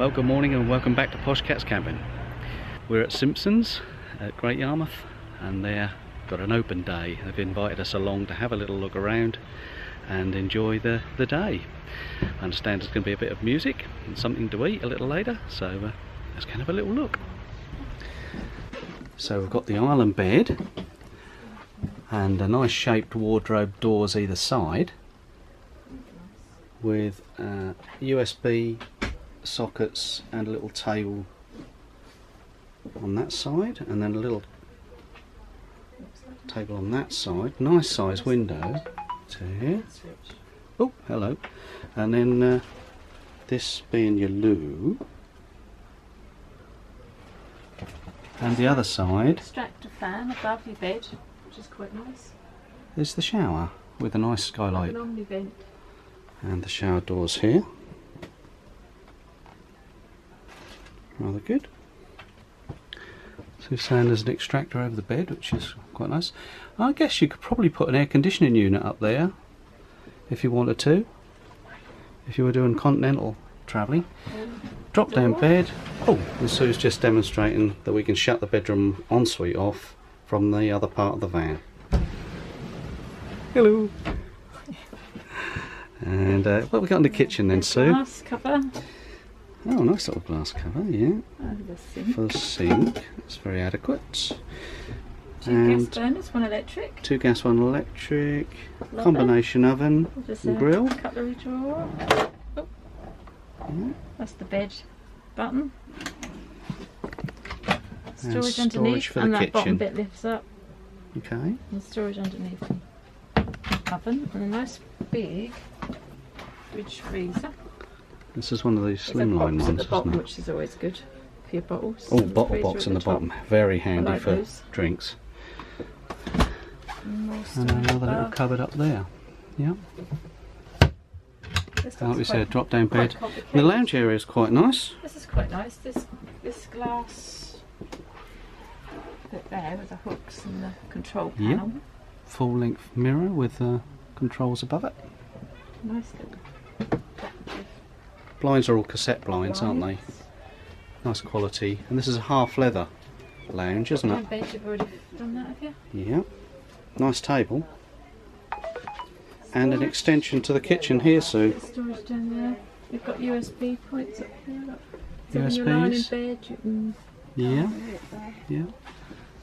Well, good morning and welcome back to Posh Cat's Camping. We're at Simpsons at Great Yarmouth and they've got an open day. They've invited us along to have a little look around and enjoy the day. I understand there's going to be a bit of music and something to eat a little later, so let's go and have a little look. So we've got the island bed and a nice shaped wardrobe doors either side with USB sockets and a little table on that side, and then a little table on that side. Nice size window to here. Oh, hello. And then this being your loo, and the other side Extractor fan above your bed, which is quite nice. is the shower with a nice skylight, Like an omni vent. and the shower doors here. Rather good. So you're saying there's an extractor over the bed, which is quite nice. I guess you could probably put an air conditioning unit up there if you wanted to, if you were doing Continental travelling. Drop down bed. Oh, and Sue's just demonstrating that we can shut the bedroom ensuite off from the other part of the van. Hello. And what have we got in the kitchen then, Sue? Glass cover. Oh, nice little glass cover, yeah. Over the sink. For the sink, it's very adequate. Two gas burners, one electric. 2 gas, 1 electric. Love Combination oven There's and a grill. cutlery drawer. Oh. Yeah. That's the bed button. And Storage storage underneath, for and the that bottom kitchen. bit lifts up. Okay. And storage underneath. Oven and a nice big fridge freezer. This is one of these There's a slimline box ones, at the bottom, isn't it? which is always good for your bottles. Oh, And bottle freezer box at in the top. bottom. Very handy like for those. drinks. And more And storage another little above. cupboard up there. Yeah. This Like we looks said, drop down quite bed. complicated. The lounge area is quite nice. This is quite nice. This glass bit there with the hooks and the control Yep. panel. Full length mirror with controls above it. Nice little decorative Blinds are all cassette blinds, aren't they? blinds. Nice quality. And this is a half leather lounge, isn't Down it? bed, you've already done that, have you? Yeah. Nice table. And an extension to the kitchen here, Sue. Bit of storage down there. You've got USB points up here. Look. So when you're lying in USBs. bed, you can Yeah, put it there. yeah.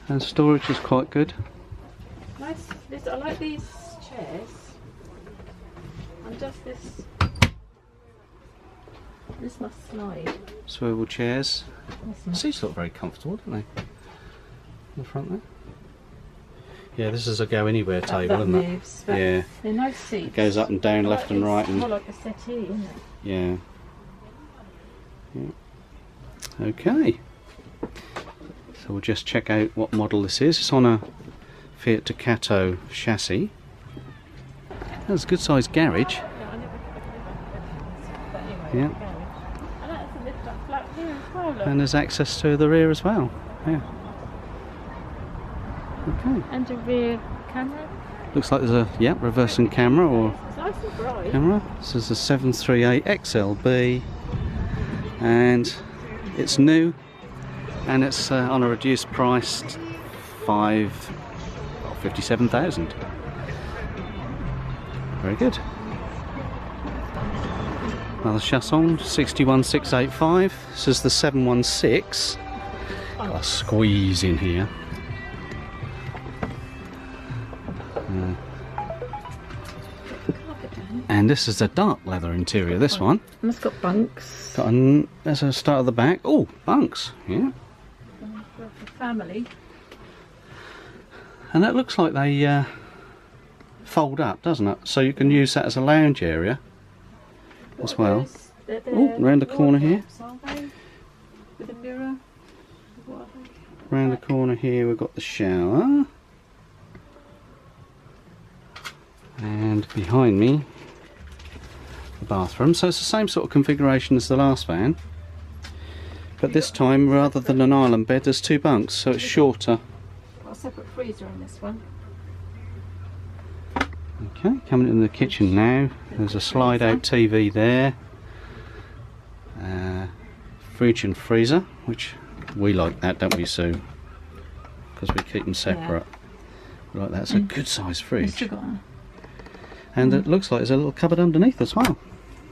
And storage is quite good. Nice. I like these chairs. And just this. This must slide. Swivel chairs. Awesome. Seats look very comfortable, don't they? In the front there. Yeah, this is a go anywhere table, that isn't it? moves, but Yeah. they're nice seats. It goes up and down, left and right, It's more and like a settee, isn't it? yeah. Yeah. Okay. So we'll just check out what model this is. It's on a Fiat Ducato chassis. That's a good sized garage. Yeah, I never but anyway, Yeah. garage. And that's a lift up flat here as well, look. And there's access to the rear as well. Yeah. Okay. And a rear camera. Looks like there's a reversing camera or It's nice and bright. camera. This is a 738 XLB and it's new and it's on a reduced price 57,000. Very good. Another chassis 61685. This is the 716. Got a squeeze in here. And this is a dark leather interior, this one. And it's got bunks. There's a start at the back. Oh, bunks, yeah. For family. And that looks like they fold up, doesn't it? So you can use that as a lounge area as well. Oh, round the corner here. With a mirror. What are they? Round the corner here we've got the shower. And behind me, the bathroom. So it's the same sort of configuration as the last van. But this time, rather than an island bed, there's 2 bunks, so it's shorter. Got a separate freezer on this one. Okay, coming into the kitchen now. There's a slide-out TV there. fridge and freezer, which we like that, don't we, Sue? Because we keep them separate. We like that. It's a good sized fridge. And it looks like there's a little cupboard underneath as well.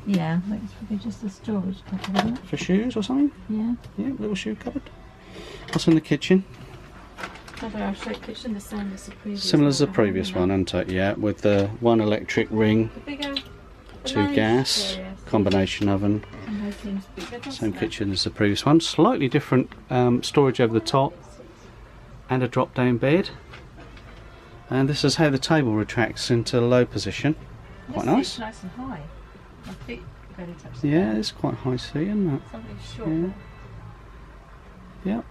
Yeah, I think it's probably just a storage cupboard, isn't it? For shoes or something? Yeah. Yeah, little shoe cupboard. What's in the kitchen? Another shaped kitchen, the same as the previous one. Similar as the previous one, isn't it? Yeah, with the one electric ring, The bigger, the 2 nice gas, areas. combination oven. And those seems bigger, doesn't Same it? kitchen as the previous one. Slightly different storage over the top, and a drop down bed. And this is how the table retracts into low position. Quite This nice. seat's nice and high. My feet barely touch the Yeah, ground. it's quite high seat, isn't it? Something's short. Yeah. Yeah.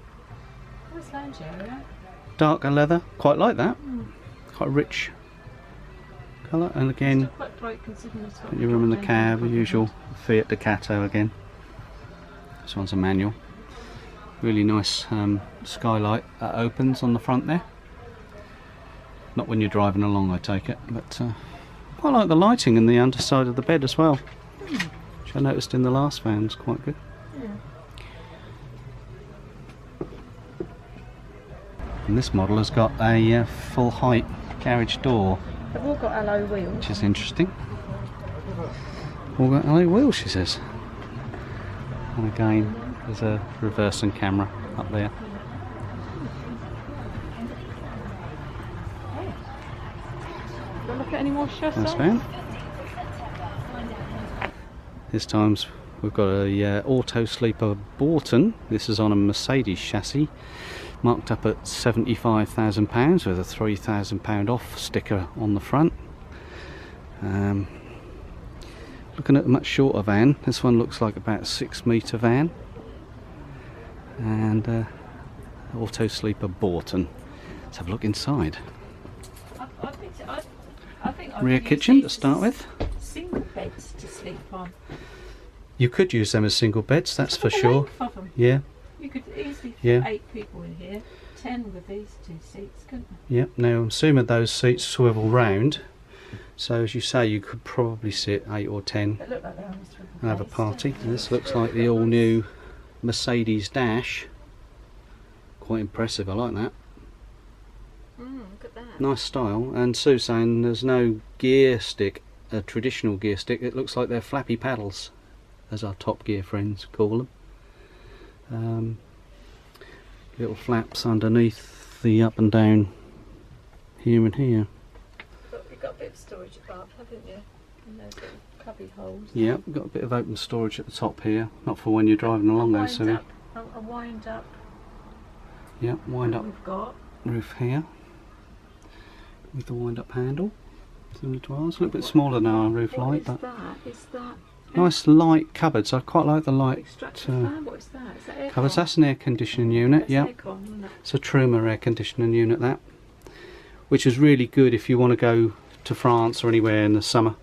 Nice lounge area. Darker leather, quite like that. Quite rich colour, and again, Still quite bright considering it's got your room in the drop-down cab, the compartment. usual Fiat Ducato again. This one's a manual. Really nice skylight that opens on the front there. Not when you're driving along, I take it, but quite like the lighting in the underside of the bed as well, which I noticed in the last van was quite good. Yeah. And this model has got a full height garage door, They've all got alloy wheels. which is interesting. All got alloy wheels, she says. And again, there's a reversing camera up there. Do you look at any more shots? Nice van. This time we've got a auto sleeper Borton. This is on a Mercedes chassis, marked up at £75,000 with a £3,000 off sticker on the front. Looking at a much shorter van. This one looks like about a 6 metre van. And auto sleeper Borton. Let's have a look inside. I think I'd Rear use kitchen these to start as with. Single beds to sleep on. You could use them as single beds, that's for Look at the sure. length of 'em. Yeah, You could easily fit Yeah. 8 people in here. 10 with these 2 seats, couldn't yep. Now I'm assuming those seats swivel round, so as you say, you could probably sit 8 or 10 they? They look like they're on a swivel and have a base, party. don't And they? this looks like the all new Mercedes dash. Quite impressive, I like that. Look at that. Nice style. And Sue's saying there's no gear stick, a traditional gear stick. It looks like they're flappy paddles, as our Top Gear friends call them. Little flaps underneath the up and down here and here. You've got a bit of storage above, haven't you? And those little cubby holes. Yeah, we've got a bit of open storage at the top here. Not for when you're driving along though, Sue. A wind up. Yeah, wind up We've got. roof here with the wind up handle. Similar to ours, a little bit smaller than our roof What light, is but that? Is that nice light cupboards. I quite like the light extractor fan? What is that? Is that aircon? cupboards. That's an air conditioning unit, That's yeah. aircon, isn't it? It's a Truma air conditioning unit, that, which is really good if you want to go to France or anywhere in the summer.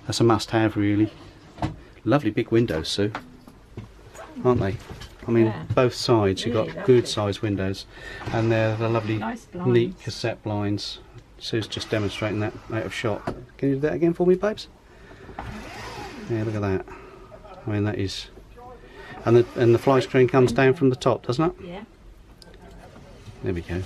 That's a must-have, really. Lovely big windows, Sue, aren't they? I mean, Yeah. both sides you've Really got lovely. good sized windows, and they're the lovely, Nice neat blinds. cassette blinds. Sue's just demonstrating that out of shot. Can you do that again for me, babes? Yeah, look at that. I mean, that is, and the fly screen comes down from the top, doesn't it? Yeah. There we go.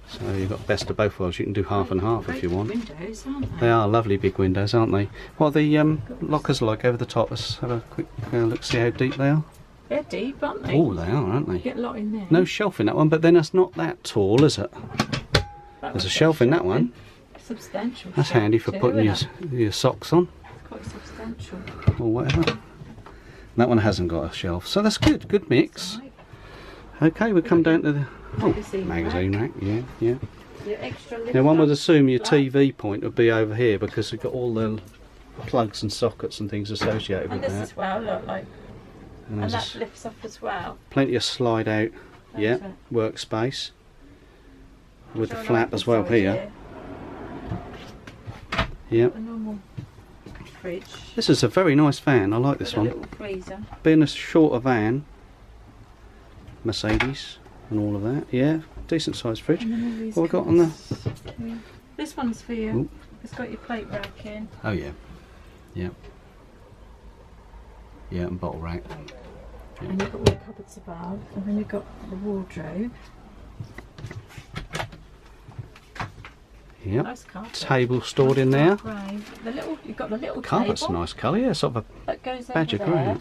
So you've got best of both worlds. You can do half and half if you want. Windows, aren't They are lovely big windows, aren't they? What are the lockers like over the top? Let's have a quick look, see how deep they are. They're deep, aren't they? Oh, they are, aren't You they? get a lot in there. No shelf in that one, but then it's not that tall, is it? That There's a one's shelf got in that one. Substantial. That's shelf handy for too, putting isn't your socks on it? Quite substantial. or whatever. That one hasn't got a shelf, so that's good. Good mix. Right. Okay, we come down to the Magazine magazine rack. Yeah, yeah. Your extra lift Now one would up assume your flap. TV point would be over here because we've got all the plugs and sockets and things associated And with this that. as well, look like. And And there's that lifts up as well. plenty of slide out, yeah, That's it. workspace with the So flap like as well inside here. Yeah, A normal fridge. this is a very nice van. I like this With a one. little freezer. Being a shorter van, Mercedes and all of that. Yeah, decent sized fridge. And then all these What we got on the? cupboards. Yeah. This one's for you. Ooh. It's got your plate rack in. Oh yeah, yeah, yeah, and bottle rack. And you've got all the cupboards above, and then you've got the wardrobe. Yep. Nice carpet. Table stored in there. Grey. You've got the little Carpet's a table nice colour, yeah, sort of that goes a badger over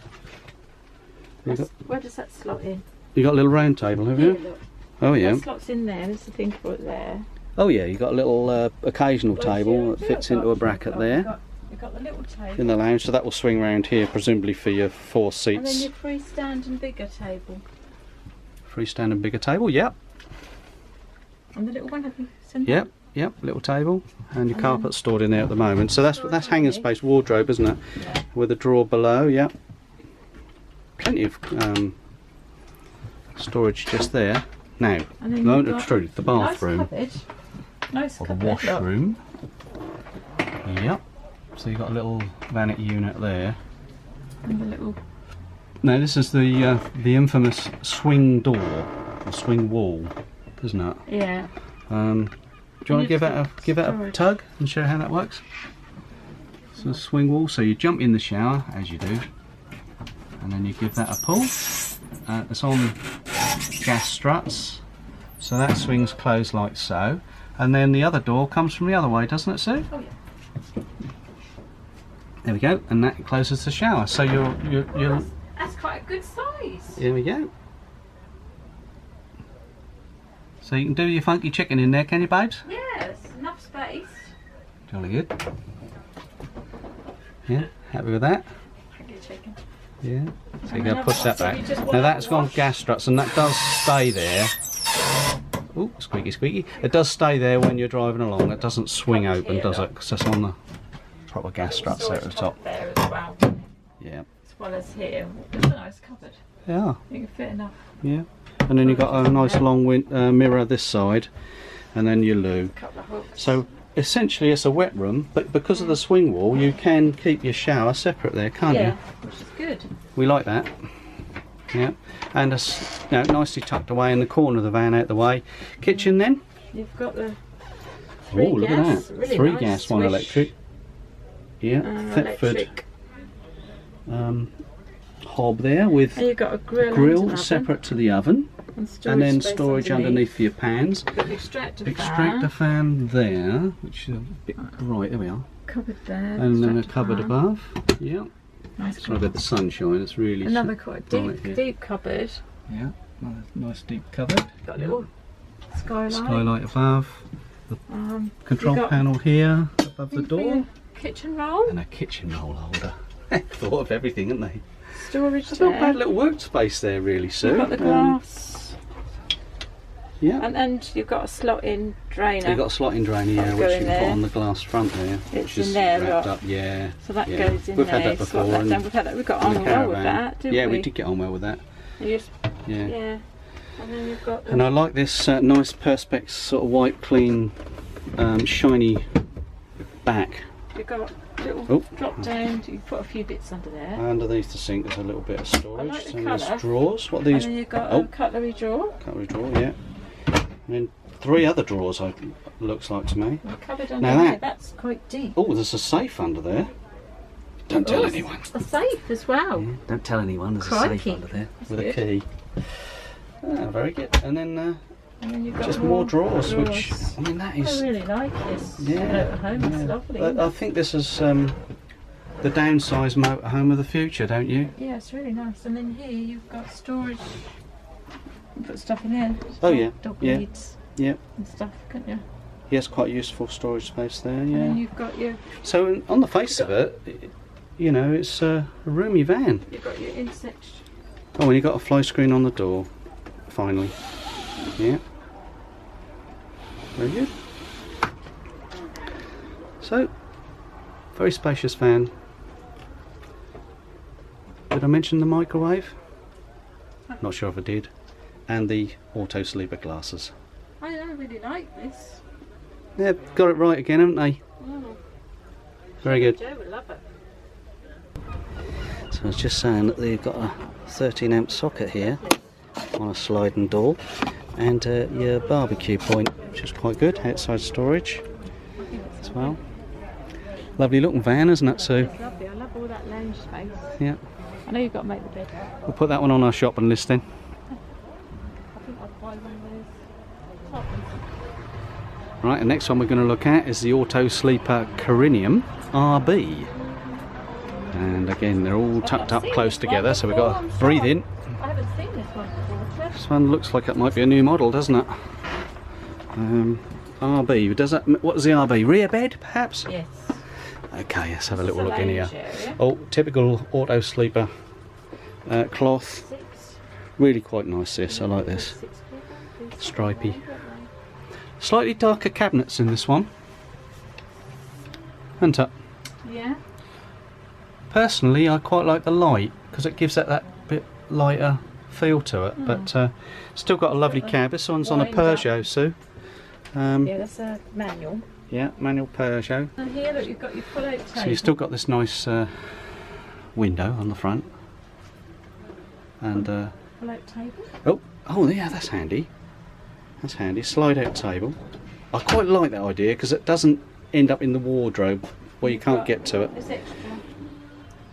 there. grey. Where does that slot in? You got a little round table, have you? Look. Oh yeah. That slots in there. There's the thing for it there. Oh yeah, you got a little occasional table that fits into a bracket there You've got the little table. in the lounge, so that will swing round here, presumably for your 4 And then seats. your freestanding bigger table. Freestanding bigger table, yep. And the little one, have you seen Yep, yep, little table, and your And carpet then- stored in there at the moment. So that's hanging space, wardrobe, isn't it? Yeah. With a drawer below, yep. Plenty of storage just there. Now, And then no, you've got it's true, the bathroom Nice cupboard. Nice or the cupboard. Look. washroom. Yep. So you've got a little vanity unit there. And the little. Now this is the infamous swing door or swing wall, isn't it? Yeah. Do you want to give it a storage. tug and show how that works? So a swing wall. So you jump in the shower as you do, and then you give that a pull. It's on gas struts, so that swings closed like so. And then the other door comes from the other way, doesn't it, Sue? Oh yeah. There we go, and that closes the shower. So you're That's quite a good size. Here we go. So you can do your funky chicken in there, can you, babes? Yes, enough space. Jolly good. Yeah, happy with that? Funky chicken. Yeah. So you're And going to then push that so back. you just Now want that's to gone wash. gas struts, and that does stay there. Ooh, squeaky, squeaky. It does stay there when you're driving along. It doesn't swing Up open, here, does it? look. Because it's on the proper gas struts there at the top. There as well. Yeah. As well as here. It's a nice cupboard. Yeah. You can fit enough. Yeah. And then you've got a nice long mirror this side, and then your loo. A couple of hooks. So essentially it's a wet room, but because of the swing wall you can keep your shower separate there, can't yeah, you? which is good. We like that. Yeah. And it's, you know, nicely tucked away in the corner of the van, out the way. Kitchen then? You've got the Oh, three look gas, at that. really 3 nice gas, 1 swish. electric. Yeah, Thetford Electric. hob there with And you've got a grill, and grill an oven, separate to the oven, and, and then space storage underneath for your pans. You've got the extractor Extractor fan there, which is a bit bright, there we are. cupboard there. And then a extractor cupboard fan. above. Yeah. Nice It's not got the sunshine, it's really Another quite bright here. deep cupboard. Yeah, nice deep cupboard. Got a little skylight. Skylight above. Control you got panel here above the thing for door. your kitchen roll. And a kitchen roll holder. Thought of everything, haven't they? Storage It's not there. bad little workspace there, really, Sue. You've got the glass. Yeah. And you've got a slot in drainer. You've got a slot in drainer, yeah, That'll which go you in can put there. on the glass front there. It's which is in there, wrapped look. up, yeah. So that yeah. goes in We've there. had that before. Slot that and down. We've got in on the well with caravan. that, didn't Yeah, we? we did get on well with that. You just, Yeah. yeah. And then you've got the And I like this nice Perspex sort of white, clean, shiny back. you've got little Oh. drop down. You can put a few bits under there. Underneath the sink there's a little bit of storage. like the So there's colour. drawers. What are And these? then you've got Oh. a cutlery drawer. Cutlery drawer, yeah. And then 3 other drawers, looks like to me. And a cupboard under Now there. that- That's quite deep. Oh, there's a safe under there. Don't tell Oh, anyone. A safe as well. Yeah, don't tell anyone there's a Crikey. safe under there That's with a good. key. Ah, very good. And then And then you've got just more drawers, which, drawers. I mean, that I is... really like this. Yeah, Motorhome. It's lovely. I think this is the downsized motorhome of the future, don't you? Yeah, it's really nice. And then here you've got storage. You put stuff in here. Oh, yeah, Dog yeah. needs Yeah. and stuff, couldn't you? Yes, quite useful storage space there, And then yeah. you've got your So on the face of it, you know, it's a roomy van. insect. Oh, and you've got a fly screen on the door, finally. Yeah. Very good. So, very spacious van. Did I mention the microwave? Not sure if I did. And the auto sleeper glasses. I really like this. Yeah, got it right again, haven't they? Mm. Very good. Joe would love it. So I was just saying that they've got a 13 amp socket here on a sliding door, and your barbecue point, which is quite good, outside storage as well. Lovely looking van, isn't it, Sue? It's lovely. I love all that lounge space. Yeah. I know you've got to make the bed. We'll put that one on our shopping list then. I think I'd buy one of those top ones. Right, the next one we're going to look at is the Auto Sleeper Carinium RB. And again, they're all tucked up close together, so we've got to breathe in. I haven't seen this one before. This one looks like it might be a new model, doesn't it? RB, does that, what is the RB? Rear bed, perhaps? Yes. Okay, let's have a little look in here. Area. Oh, typical Auto Sleeper cloth. Really quite nice this, I like this. Stripy. Slightly darker cabinets in this one. Isn't it? Yeah. Personally, I quite like the light because it gives it that bit lighter feel to it, but still got a lovely cab. This one's on a Peugeot, Sue. Yeah, that's a manual. Yeah, manual Peugeot. And here, look, you've got your pull-out table. So you've still got this nice window on the front. And pull-out table. oh yeah, that's handy. That's handy. Slide-out table. I quite like that idea because it doesn't end up in the wardrobe where you can't get to it. This extra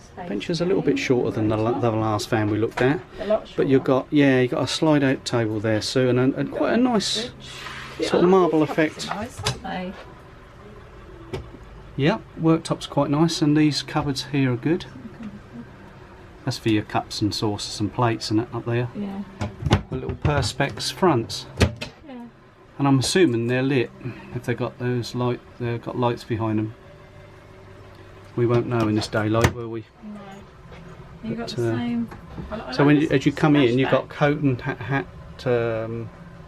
space. Bench is a little bit shorter than the last van we looked at, A lot shorter. but you've got a slide-out table there, Sue, and quite a nice sort of marble effect. Nice, aren't they? Yeah, worktop's quite nice, and these cupboards here are good. That's for your cups and saucers and plates and it up there. Yeah. The little perspex fronts, Yeah. and I'm assuming they're lit if they've got those they've got lights behind them. We won't know in this daylight, will we? No. You got the same. So as you come in, you've got coat and hat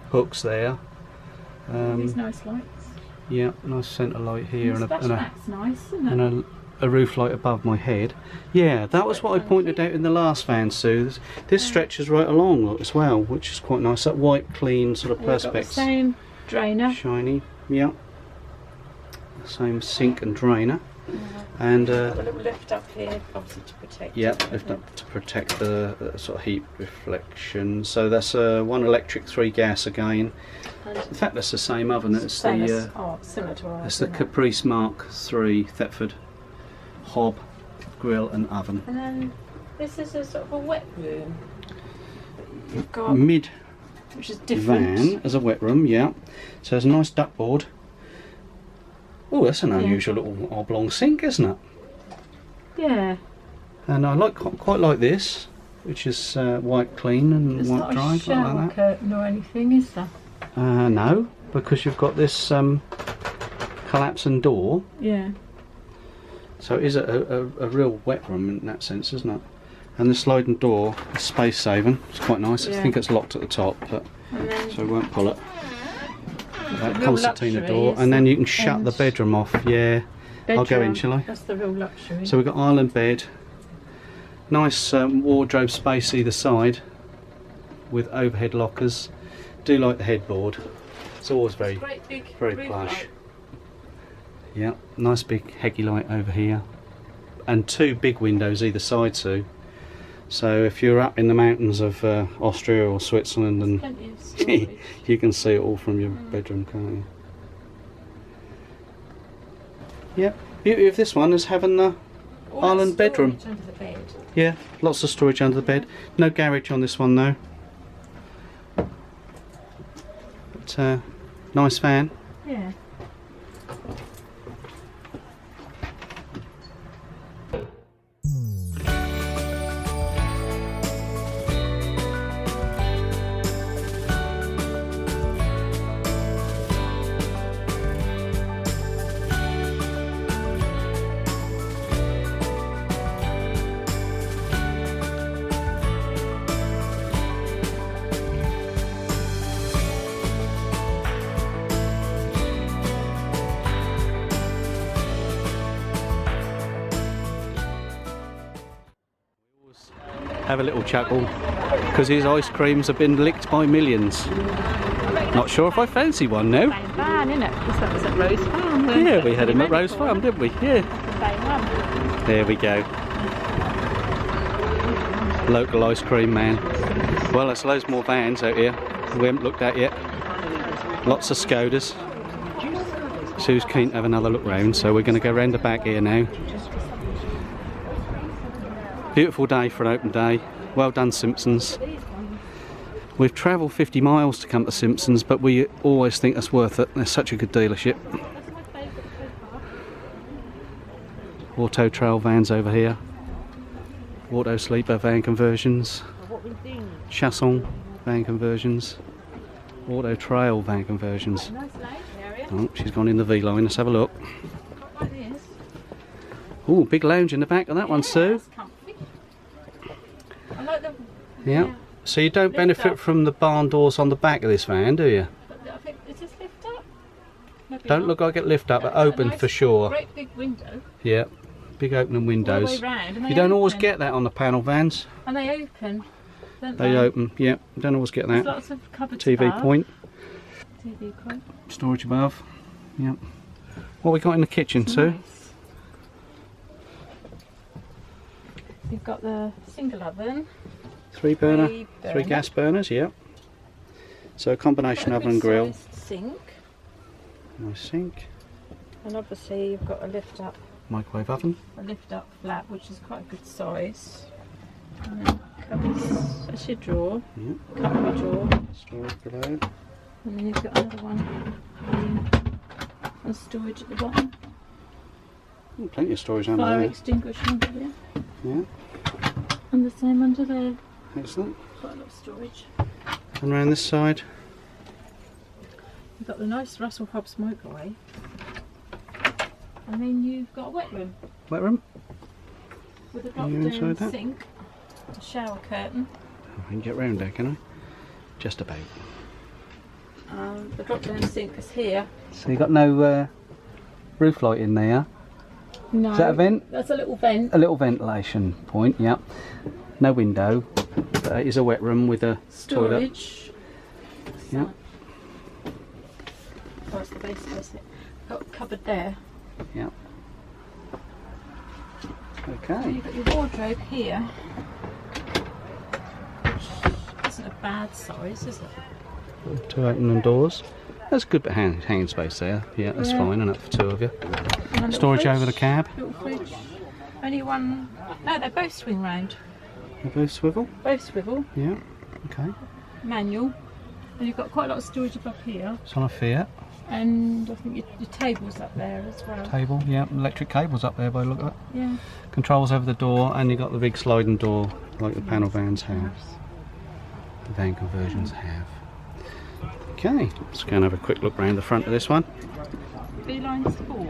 hooks there. These nice lights. Yeah, nice centre light here, and Splashback's nice, isn't it? a roof light above my head. Yeah, that was what I pointed out in the last van, Sue. This stretches right along look, as well, which is quite nice. That white, clean sort of You've got the perspex. same drainer. Shiny, yeah. Same sink and drainer. And Got a little lift up here, obviously to protect. yeah, lift up to protect the sort of heat reflection. So that's 1 electric, 3 gas again. And In fact, that's the same oven as similar to ours. that's the isn't it? Caprice Mark III Thetford hob, grill and oven. And then this is a sort of a wet room. You've got, Mid which is different. van as a wet room, yeah. So there's a nice duckboard. Oh, that's an unusual little oblong sink, isn't it? Yeah. And I quite like this, which is white clean and There's white not dry, a quite shower like that. curtain or anything, is there? No, because you've got this collapsing door. Yeah. So it is a real wet room in that sense, isn't it? And the sliding door is space saving. It's quite nice. Yeah. I think it's locked at the top, but And then so I won't pull it. That real concertina luxury door, is and then the you can shut the bench. bedroom off. Yeah, I'll go in, bedroom. shall I? That's the real luxury. So we've got island bed, nice wardrobe space either side, with overhead lockers. Do like the headboard. It's always very Great big very roof plush. light. Yeah, nice big Heggy light over here, and 2 big windows either side, Sue. So if you're up in the mountains of Austria or Switzerland, and Plenty of storage. you can see it all from your bedroom, can't you? Yep. Beauty of this one is having the All that island bedroom. storage under the bed. Yeah, lots of storage under the bed. No garage on this one though. But nice van. Yeah. Have a little chuckle because his ice creams have been licked by millions. Not sure if I fancy one now. Same van, innit? Because that was at Rose Farm. weren't Yeah, it? we had him at Ready Rose for Farm, them? didn't we? Yeah. Same one. There we go. Local ice cream man. Well, there's loads more vans out here we haven't looked at yet. Lots of Skodas. Sue's keen to have another look round, so we're going to go round the back here now. Beautiful day for an open day. Well done, Simpsons. We've travelled 50 miles to come to Simpsons, but we always think that's worth it. They're such a good dealership. Auto trail vans over here. Auto sleeper van conversions. Chasson van conversions. Auto trail van conversions. Oh, she's gone in the V-line. Let's have a look. Oh, big lounge in the back of that one, Sue. I like the, yeah. So you don't benefit from the barn doors on the back of this van, do you? I think, is this lift up? Maybe Don't not. look like it lift up, but open nice for sure. Great big window. Yeah, big opening windows. All the way round, and You don't always open. get that on the panel vans. And they open. Don't They open, yeah. You don't always get There's that. lots of cupboards TV above. point, TV point. storage above. Yep. What we got in the kitchen, Sue? Nice. You've got the single oven. Three burner, Three three gas burners, yeah. So a combination Got a oven and grill. good-sized sink. Nice sink. And obviously you've got a lift up flap, which is quite a good size. And then cupboards, that's your drawer, Yeah. cutlery drawer. Storage below. And then you've got another one here. And storage at the bottom. Oh, plenty of storage under Fire there. extinguisher under there. Yeah, And the same under there. excellent. Quite a lot of storage. And around this side. You've got the nice Russell Hobbs motorway. And then you've got a wet room Wet room. with a Are you drop inside down that? sink, a shower curtain. I can get round there, can I? Just about. The drop down sink is here. So you got no roof light in there. No, Is that a vent? That's a little vent. A little ventilation point, yeah. No window. It is a wet room with a toilet. Storage. Yeah. Oh, it's the base, isn't it? Got a cupboard there. Yeah. And Okay. you've got your wardrobe here, which isn't a bad size, is it? Two opening doors. That's a good bit of hanging space there. Yeah, that's Yeah. fine enough for two of you. And a little Storage fridge, over the cab. Little fridge. Only one. No, they both swing round. They both swivel. Both swivel. Yeah. Okay. Manual. And you've got quite a lot of storage above here. It's on a Fiat. And I think your table's up there as well. Table. Yeah. Electric cables up there by the look of it. Yeah. Controls over the door, and you got the big sliding door like the panel vans have. The van conversions have. Okay. Let's go and have a quick look round the front of this one. V-Line Sport.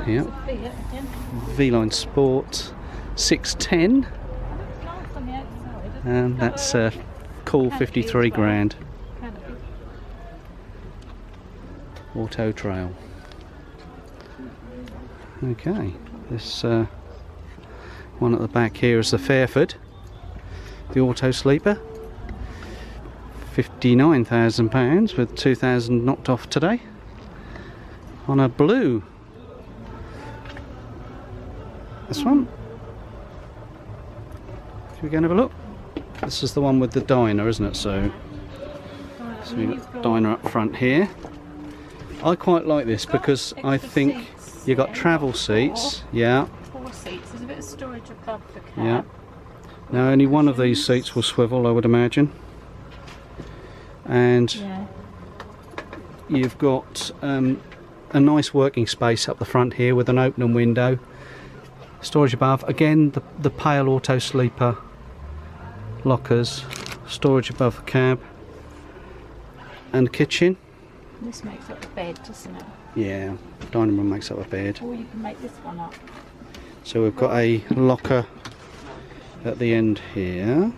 Yeah. It's a Fiat again. V-Line Sport 610. It's nice on the outside. It's And got that's a a cool canopy 53 as well. grand. canopy. Auto trail. Okay, this one at the back here is the Fairford, the auto sleeper. £59,000 with 2,000 knocked off today on a blue. This one. Can we go and have a look? This is the one with the diner, isn't it? So we've got diner up front here. I quite like this because I think you got travel seats. Yeah. 4 seats. There's a bit of storage above the cab. Yeah. Now only one of these seats will swivel, I would imagine. And Yeah. you've got a nice working space up the front here with an opening window. Storage above. Again, the pale auto sleeper lockers. Storage above the cab. And kitchen. This makes up the bed, doesn't it? Yeah, dining room makes up a bed. Or you can make this one up. So we've got a locker at the end here.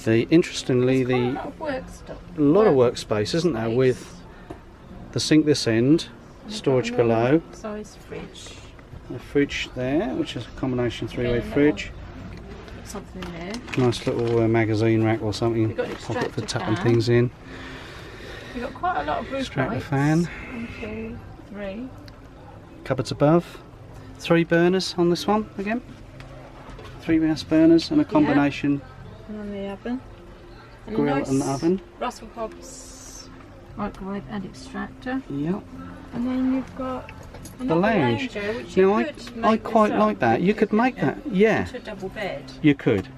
Interestingly, There's quite a lot of work stuff. a lot of workspace, isn't there? With the sink this end, storage below, Size fridge. a fridge there, which is a combination three-way Yeah, fridge. Put something in there. Nice little magazine rack or something. You've got an Pocket for extractor tucking fan. things in. You've got quite a lot of roof Extractor lights. fan. 1, 2, 3. Cupboards above. 3 burners on this one again. 3 gas burners and a combination And on the oven. And a grill nice and oven. Russell Hobbs microwave and extractor. Yep. And then you've got And the not lounge. area, which you Now could I make quite this up. like that. You could make that, yeah. Into a double bed. You could.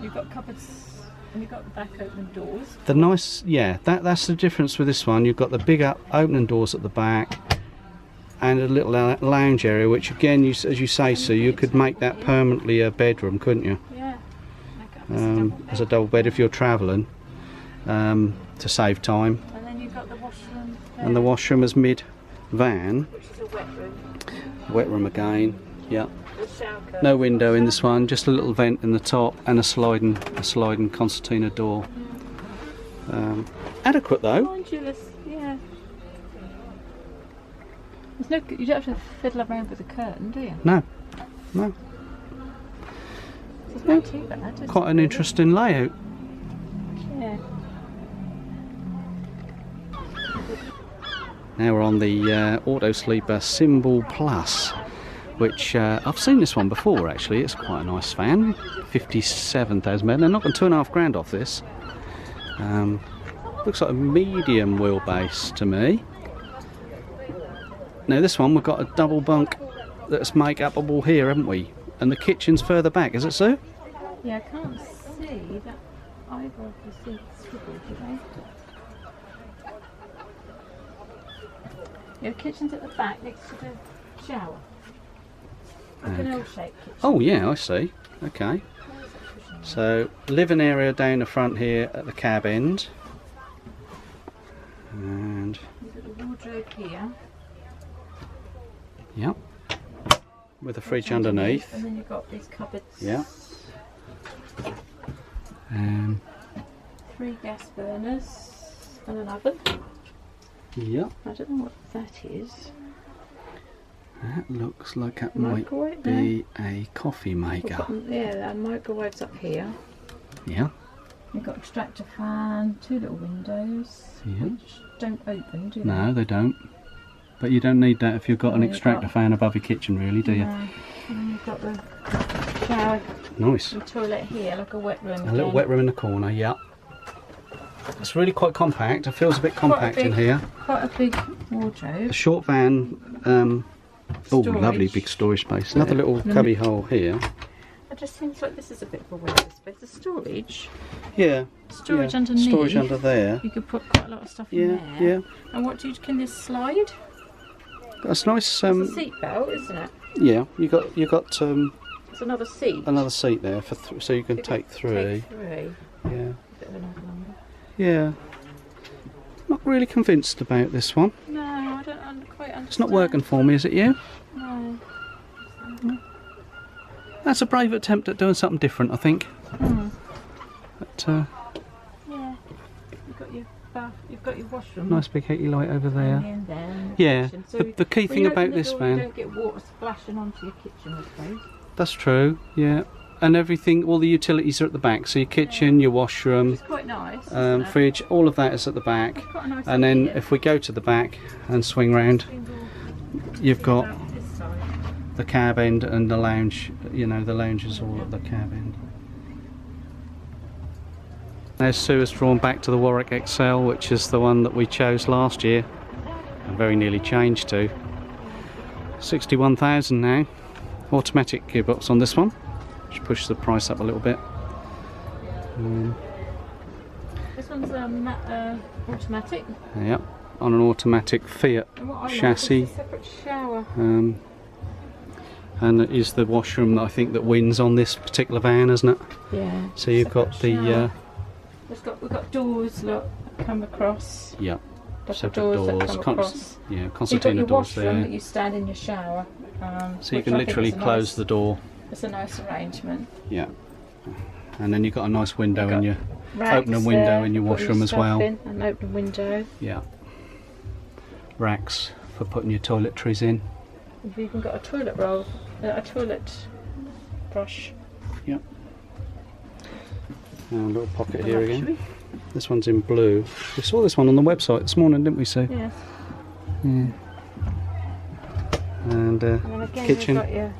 You've got cupboards and you've got the back open doors. The nice, yeah, that's the difference with this one. You've got the big up opening doors at the back and a little lounge area, which again, as you say, so you could make that permanently a bedroom, couldn't you? Yeah. Make up As a double bed if you're travelling, to save time. And then you've got the washroom there, And the washroom is mid-van. which is a wet room. Wet room again, yeah. The shower curtain. No window in this one, just a little vent in the top and a sliding concertina door. Adequate though. Modulus, yeah. There's no, you don't have to fiddle around with the curtain, do you? No, no. It's not too bad, is Quite it, an really? interesting layout. Yeah. Now we're on the Auto Sleeper Symbol Plus, which I've seen this one before actually. It's quite a nice van, 57,000 men. They're knocking £2,500 off this. Looks like a medium wheelbase to me. Now this one we've got a double bunk that's make-upable here, haven't we? And the kitchen's further back, is it so? Yeah, I can't see that either of the seats swivel, do they? Yeah, the kitchen's at the back next to the shower. Like an L-shaped kitchen. Oh yeah, I see. Okay. So living area down the front here at the cab end. And You've got the wardrobe here. yep. With a fridge underneath. And then you've got these cupboards. Yeah. 3 gas burners and an oven. Yep. I don't know what that is. That looks like it might Microwave be a coffee We've maker. got, yeah, the microwave's up here. Yeah. You've got extractor fan, 2 little windows, Yeah. which don't open, do they? No, they don't. But you don't need that if you've got an No, you've extractor got- fan above your kitchen, really, do you? No. And then you've got the shower Nice. and toilet here, like a wet room. A little again. wet room in the corner, yep. It's really quite compact. It feels a bit compact in big- here. Quite a big A wardrobe. short van. Oh, lovely Storage. big storage space. Another little Mm. cubby hole here. It just seems like this is a bit of a waste space. The storage. Yeah. Storage yeah. underneath. Storage under there. You could put quite a lot of stuff Yeah, in there. yeah. And what can this slide? That's nice. It's a seat belt, isn't it? Yeah. You got It's another seat. another seat there for so you can take three. Take 3. Yeah. Bit of an odd number. Yeah. Not really convinced about this one. No, I don't quite understand. It's not working for me, is it you? No. That's a brave attempt at doing something different, I think. Hmm. But, Yeah. You've got your bath. You've got your washroom. nice big heaty light over there. And there, and Yeah. kitchen. So The key when thing you open about the this door, van. You don't get water splashing onto your kitchen, I suppose. That's true. Yeah. And everything, all the utilities are at the back. So your kitchen, your washroom, It's quite nice. isn't it? fridge, all of that is at the back. It's quite a nice And then idea. if we go to the back and swing round, you've got About this side. the cab end and the lounge. You know, the lounge is all at the cab end. Now Sue has drawn back to the Warwick XL, which is the one that we chose last year and very nearly changed to. 61,000 now. Automatic gearbox on this one, which pushes the price up a little bit. This one's automatic. Yep, on an automatic Fiat And what I like chassis. is a separate shower. And it is the washroom that I think that wins on this particular van, isn't it? Yeah. So you've got separate the shower. We've got doors, look, that come across. yeah, Double separate doors that doors, come across. yeah, So you've got concertina your doors washroom there. that you stand in your shower. So you which can I think literally is a close nice, the door. It's a nice arrangement. Yeah, and then you've got a nice window You've in your Racks opening window there, in your put washroom as stuff well. in, an open window. Yeah, racks for putting your toiletries in. You've even got a toilet roll, a toilet brush. Yep. And a little pocket here Luxury. again. This one's in blue. We saw this one on the website this morning, didn't we, Sue? Yes. Yeah. And And then again, kitchen, you've got your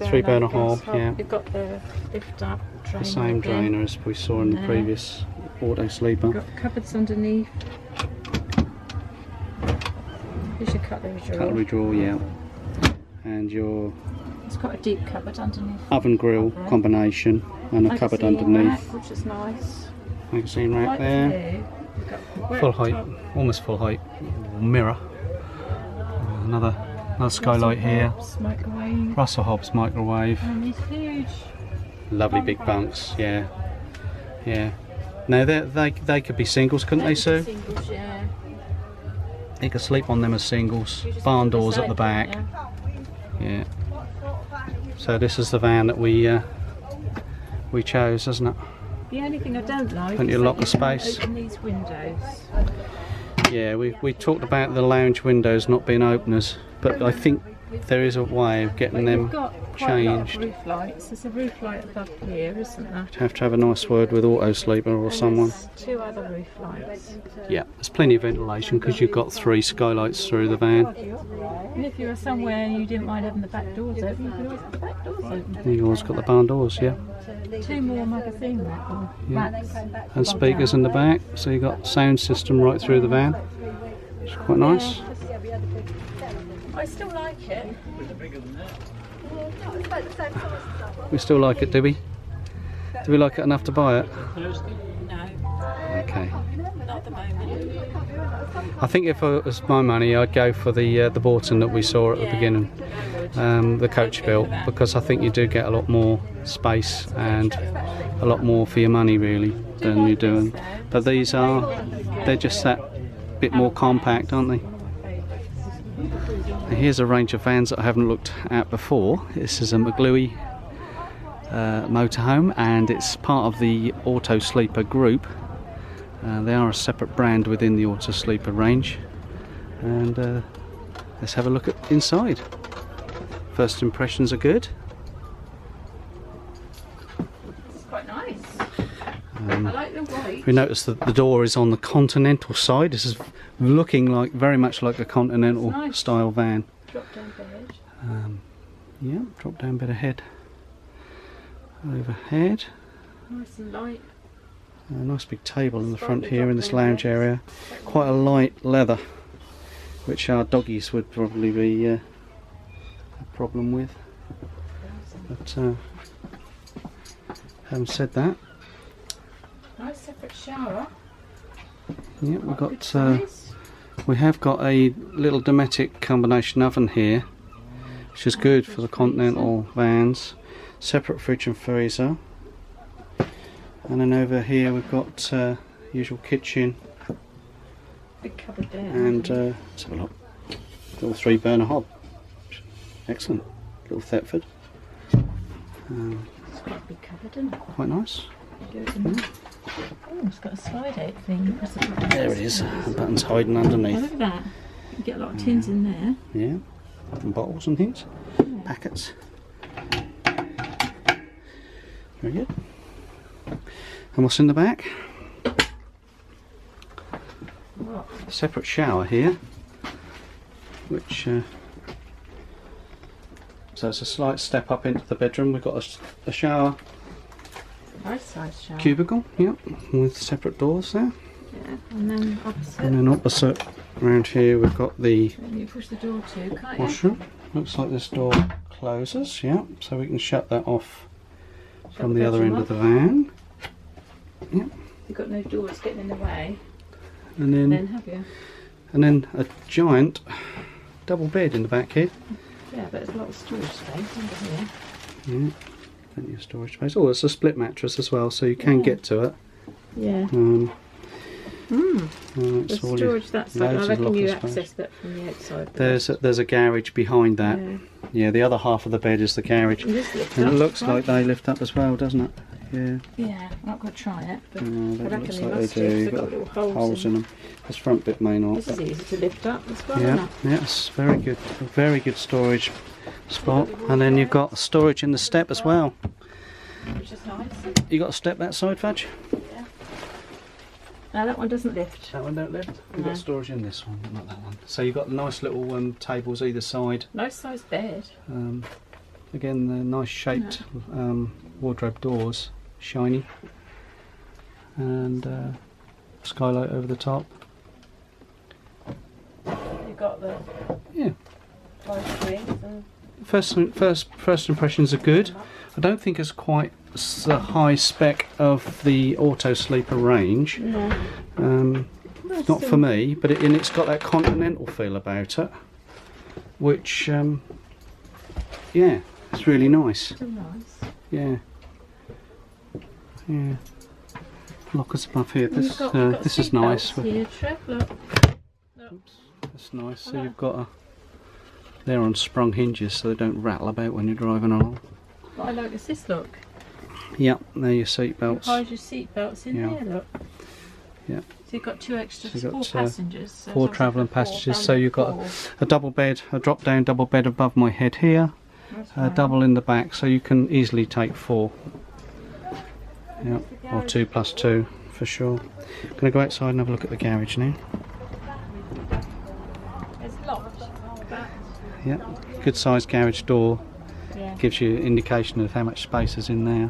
three burner gas hob, yeah. You've got the lift up drainer. the same again. drainer as we saw in the There. previous Auto Sleeper. You've got cupboards underneath. Here's your cutlery drawer, yeah. And your It's got a deep cupboard underneath. oven grill combination and a cupboard underneath. Rack, which is nice. Magazine rack Like there. here, you've got Full height, almost full height mirror. Another skylight here. Microwave. Russell Hobbs microwave. And these huge. Lovely big bunks. Yeah, yeah. Now they could be singles, couldn't they, Sue? Singles, yeah. You could sleep on them as singles. You just Barn put this doors at out, the back. yeah. Yeah. So this is the van that we chose, isn't it? The only thing I don't like Plenty is of that locker you can't space. open these windows. Yeah, we talked about the lounge windows not being openers, but I think there is a way of getting them You've got quite a lot of changed. roof lights. There's a roof light above here, isn't there? Have to have a nice word with Auto Sleeper or And someone. there's 2 other roof lights. Yeah, there's plenty of ventilation because you've got 3 skylights through the van. And if you were somewhere and you didn't mind having the back doors open, you could always have the back doors open. You've always got the barn doors, yeah. 2 more magazine racks. And speakers in the back, so you've got sound system right through the van. It's quite nice. I still like it. We still like it, do we? Do we like it enough to buy it? No, Okay. not at the moment. I think if it was my money, I'd go for the Borton that we saw at the beginning, the coach built, because I think you do get a lot more space and a lot more for your money really than you're doing. But these they're just that bit more compact, aren't they? Here's a range of vans that I haven't looked at before. This is a MkII motorhome, and it's part of the Auto Sleeper group. They are a separate brand within the Auto Sleeper range. And let's have a look at inside. First impressions are good. It's quite nice. I like the white. We notice that the door is on the Continental side. This is looking like very much like a Continental Nice. style van. Drop down bed. Yeah, drop down bit of head overhead. Nice and light. A nice big table in the front here in this lounge area. Quite a light leather, which our doggies would probably be a problem with. But having said that, Nice separate shower. yeah, Good we've got size. we have got a little Dometic combination oven here, which is good for the Continental vans. Separate fridge and freezer. And then over here we've got usual kitchen Big cupboard there. and let's have a look. Little 3 burner hob. Excellent. Little Thetford. It's quite a big cupboard, isn't it? Quite nice. Go in there. Oh, it's got a slide out thing. Press the button. There it is. The button's hiding Oh, underneath. look at that. You get a lot of tins in there. Yeah. And bottles and things. Packets. Very good. And what's in the back? What? Separate shower here, which so it's a slight step up into the bedroom. We've got a shower Nice size shower. cubicle, yep, with separate doors there. Yeah, and then opposite. And then opposite around here we've got the And you push the door too, can't you? washroom. Looks like this door closes, yeah, so we can shut that off from the other end of the van. Yep. You've got no doors getting in the way, And then have you? a giant double bed in the back here. Yeah, but there's a lot of storage space under here. Yeah, plenty of storage space. Oh, it's a split mattress as well, so you can Yeah. get to it. Yeah. That's The all storage that side. I loads of reckon you locker space. access that from the outside. There's a garage behind that. Yeah. Yeah, the other half of the bed is the garage. And this lifts And it up, looks right? like they lift up as well, doesn't it? Yeah. Yeah, I'm not going to try it, but Yeah, I that reckon looks they like must they do. do. 'Cause You've they've got got little holes in them. This front bit may not. This is easy to lift up as well, Yeah, isn't it? yeah, it's very good. A very good storage spot. And then you've got storage in the step as well. Which is nice. You got a step that side, Fudge? Yeah. No, that one doesn't lift. That one don't lift. You've No. got storage in this one, not that one. So you've got nice little tables either side. Nice size bed. Again, the nice shaped wardrobe doors, shiny, and skylight over the top. You've got the First impressions are good. I don't think it's quite the high spec of the auto sleeper range. No. Not for me, but it's got that Continental feel about it, which yeah, it's really nice. Still nice. Yeah. Yeah. Lockers above here. And This you've got this is seat nice. belts here, Trev, look. Oops, that's nice. So you've got they're on sprung hinges, so they don't rattle about when you're driving along. What I like is this, look. Yep, there are your seat belts. You hide your seat belts in there, look. Yeah. So you've got two extra, So you've got, 4 passengers. So four it's travelling obviously passengers. four, So you've got a double bed, a drop down double bed above my head here, That's a fine. double in the back, so you can easily take 4. Yep, or 2 plus 2 for sure. I'm going to go outside and have a look at the garage now. It's locked. Yep, good sized garage door. Yeah. Gives you an indication of how much space is in there.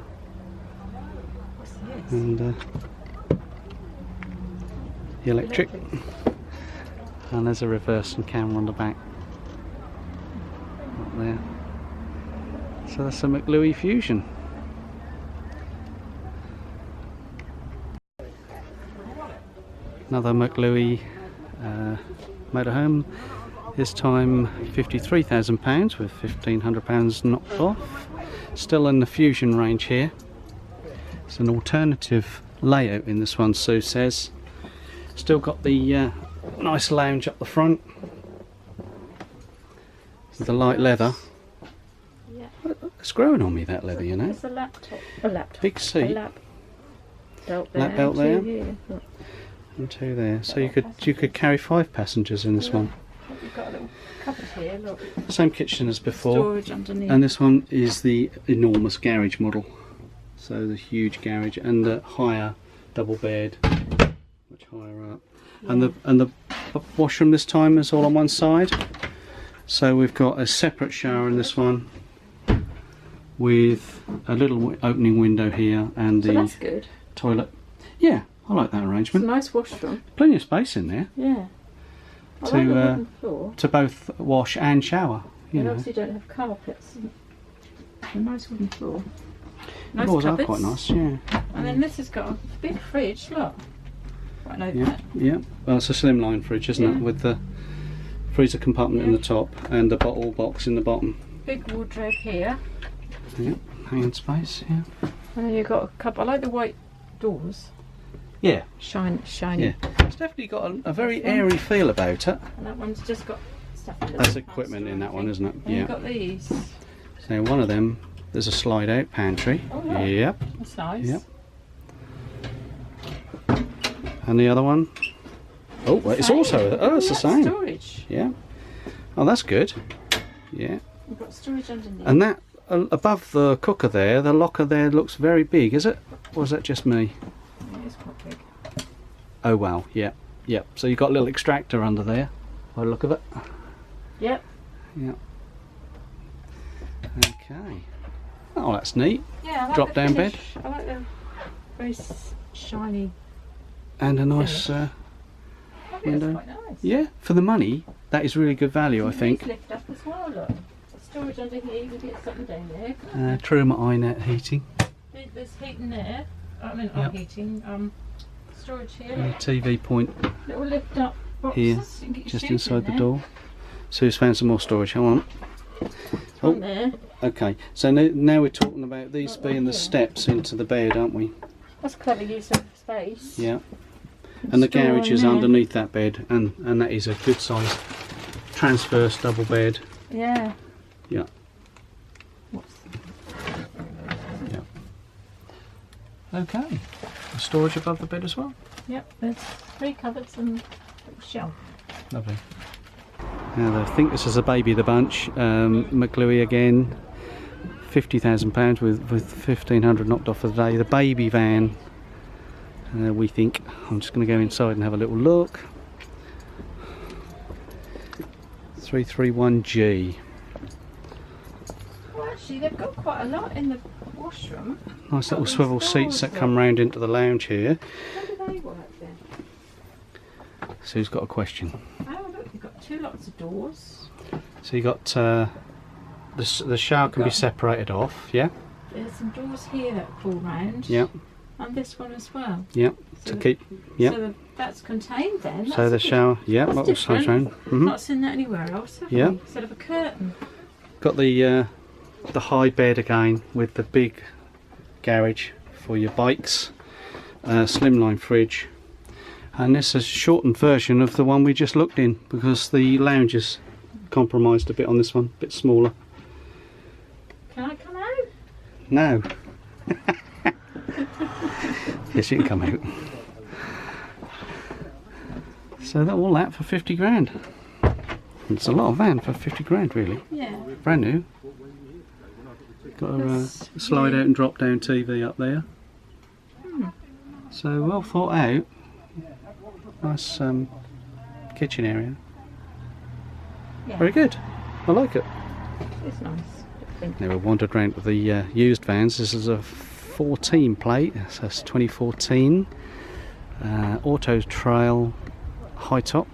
What's this? And the electric. And there's a reverse and camera on the back. Up there. So that's a MkII Fusion. Another MkII motorhome. This time £53,000 with £1,500 knocked off. Still in the Fusion range here. It's an alternative layout in this one, Sue says. Still got the nice lounge up the front. With the light leather. Yeah. It's growing on me, that leather, you know. It's a laptop. A laptop. Big seat. A lap belt there. Lap belt two there. here. Look. And 2 there. So you could carry 5 passengers in this one. You've got a little cupboard here, look. Same kitchen as before. Storage underneath. And this one is the enormous garage model. So the huge garage and the higher double bed, much higher up. Yeah. And the washroom this time is all on one side. So we've got a separate shower in this one with a little opening window here and So the that's good. toilet. Yeah, I like that It's a arrangement. nice washroom. Plenty of space in there Yeah. I like the to wooden floor. to both wash and shower. You And know, obviously don't have carpets. A nice wooden floor. the Nice floors are cupboards. quite nice. Yeah. And then this has got a big fridge, look. Quite an open Yeah, it. yeah. Well, it's a slimline fridge, isn't Yeah. it? With the freezer compartment in the top and the bottle box in the bottom. Big wardrobe here. Yeah, hanging space. Yeah. And then you've got a couple. I like the white doors. Yeah. Shiny. Yeah. It's definitely got a very airy feel about it. And that one's just got stuff in That's the equipment in that one, isn't it? And Yeah. you've got these. So one of them, there's a slide out pantry. Oh, look. Yep. That's nice. Yep. And the other one. Oh, well, it's also it's the that's same. Storage. Yeah. Oh, that's good. Yeah. You've got storage underneath. And that above the cooker there, the locker there looks very big, is it? Or is that just me? It is quite big. Oh wow, yeah, yep. So you've got a little extractor under there, by the look of it. Yep. Yep. Okay. Oh, that's neat. Yeah, I like Drop the down bed. finish. I like the very shiny. And a nice I think window. that's quite nice. Yeah, for the money, that is really good value, I think. Lift up as well, look. Storage under here, you can get something down there. True iNet heating. There's heating there. I mean, Yep. not heating. Storage here. And a Look. TV point Little lift up boxes. here, You can get your just shoes inside in the there. door. Sue's found some more storage, hang on. Oh, On there. okay. So now we're talking about these Right being the here. steps into the bed, aren't we? That's clever use of space. Yeah. And the Store garage in is there. underneath that bed, and that is a good size transverse double bed. Yeah. Yeah. What's Yeah. Okay. Storage above the bed as well. Yep, there's 3 cupboards and a little shelf. Lovely. Now I think this is a baby of the bunch. MkII again, £50,000 with 1,500 knocked off for the day. The baby van. We think. I'm just going to go inside and have a little look. 331G. Well, actually, they've got quite a lot in the washroom. Nice little Got swivel these seats that doors come there. round into the lounge here. How do they work then? Sue's got a question. Oh, look, you've got two lots of doors. So you got the shower can be separated off, yeah? There's some doors here that pull round. Yeah. And this one as well. Yeah. So To keep. Yeah. So that's contained then. That's So the shower, yeah, that's what size round? different. Not seen that anywhere else. Have Yeah. we? Instead of a curtain. Got the high bed again with the big garage for your bikes, slimline fridge, and this is a shortened version of the one we just looked in because the lounge is compromised a bit on this one, a bit smaller. Can I come out? No. Yes, you can come out. So that all that for 50 grand. It's a lot of van for 50 grand really. Yeah. Brand new. Got a slide out and drop down TV up there. So well thought out. Nice kitchen area. Yeah. Very good. I like it. It's nice. Different. Now we wandered around with the used vans. This is a 14 plate, so it's 2014 Auto Trail high top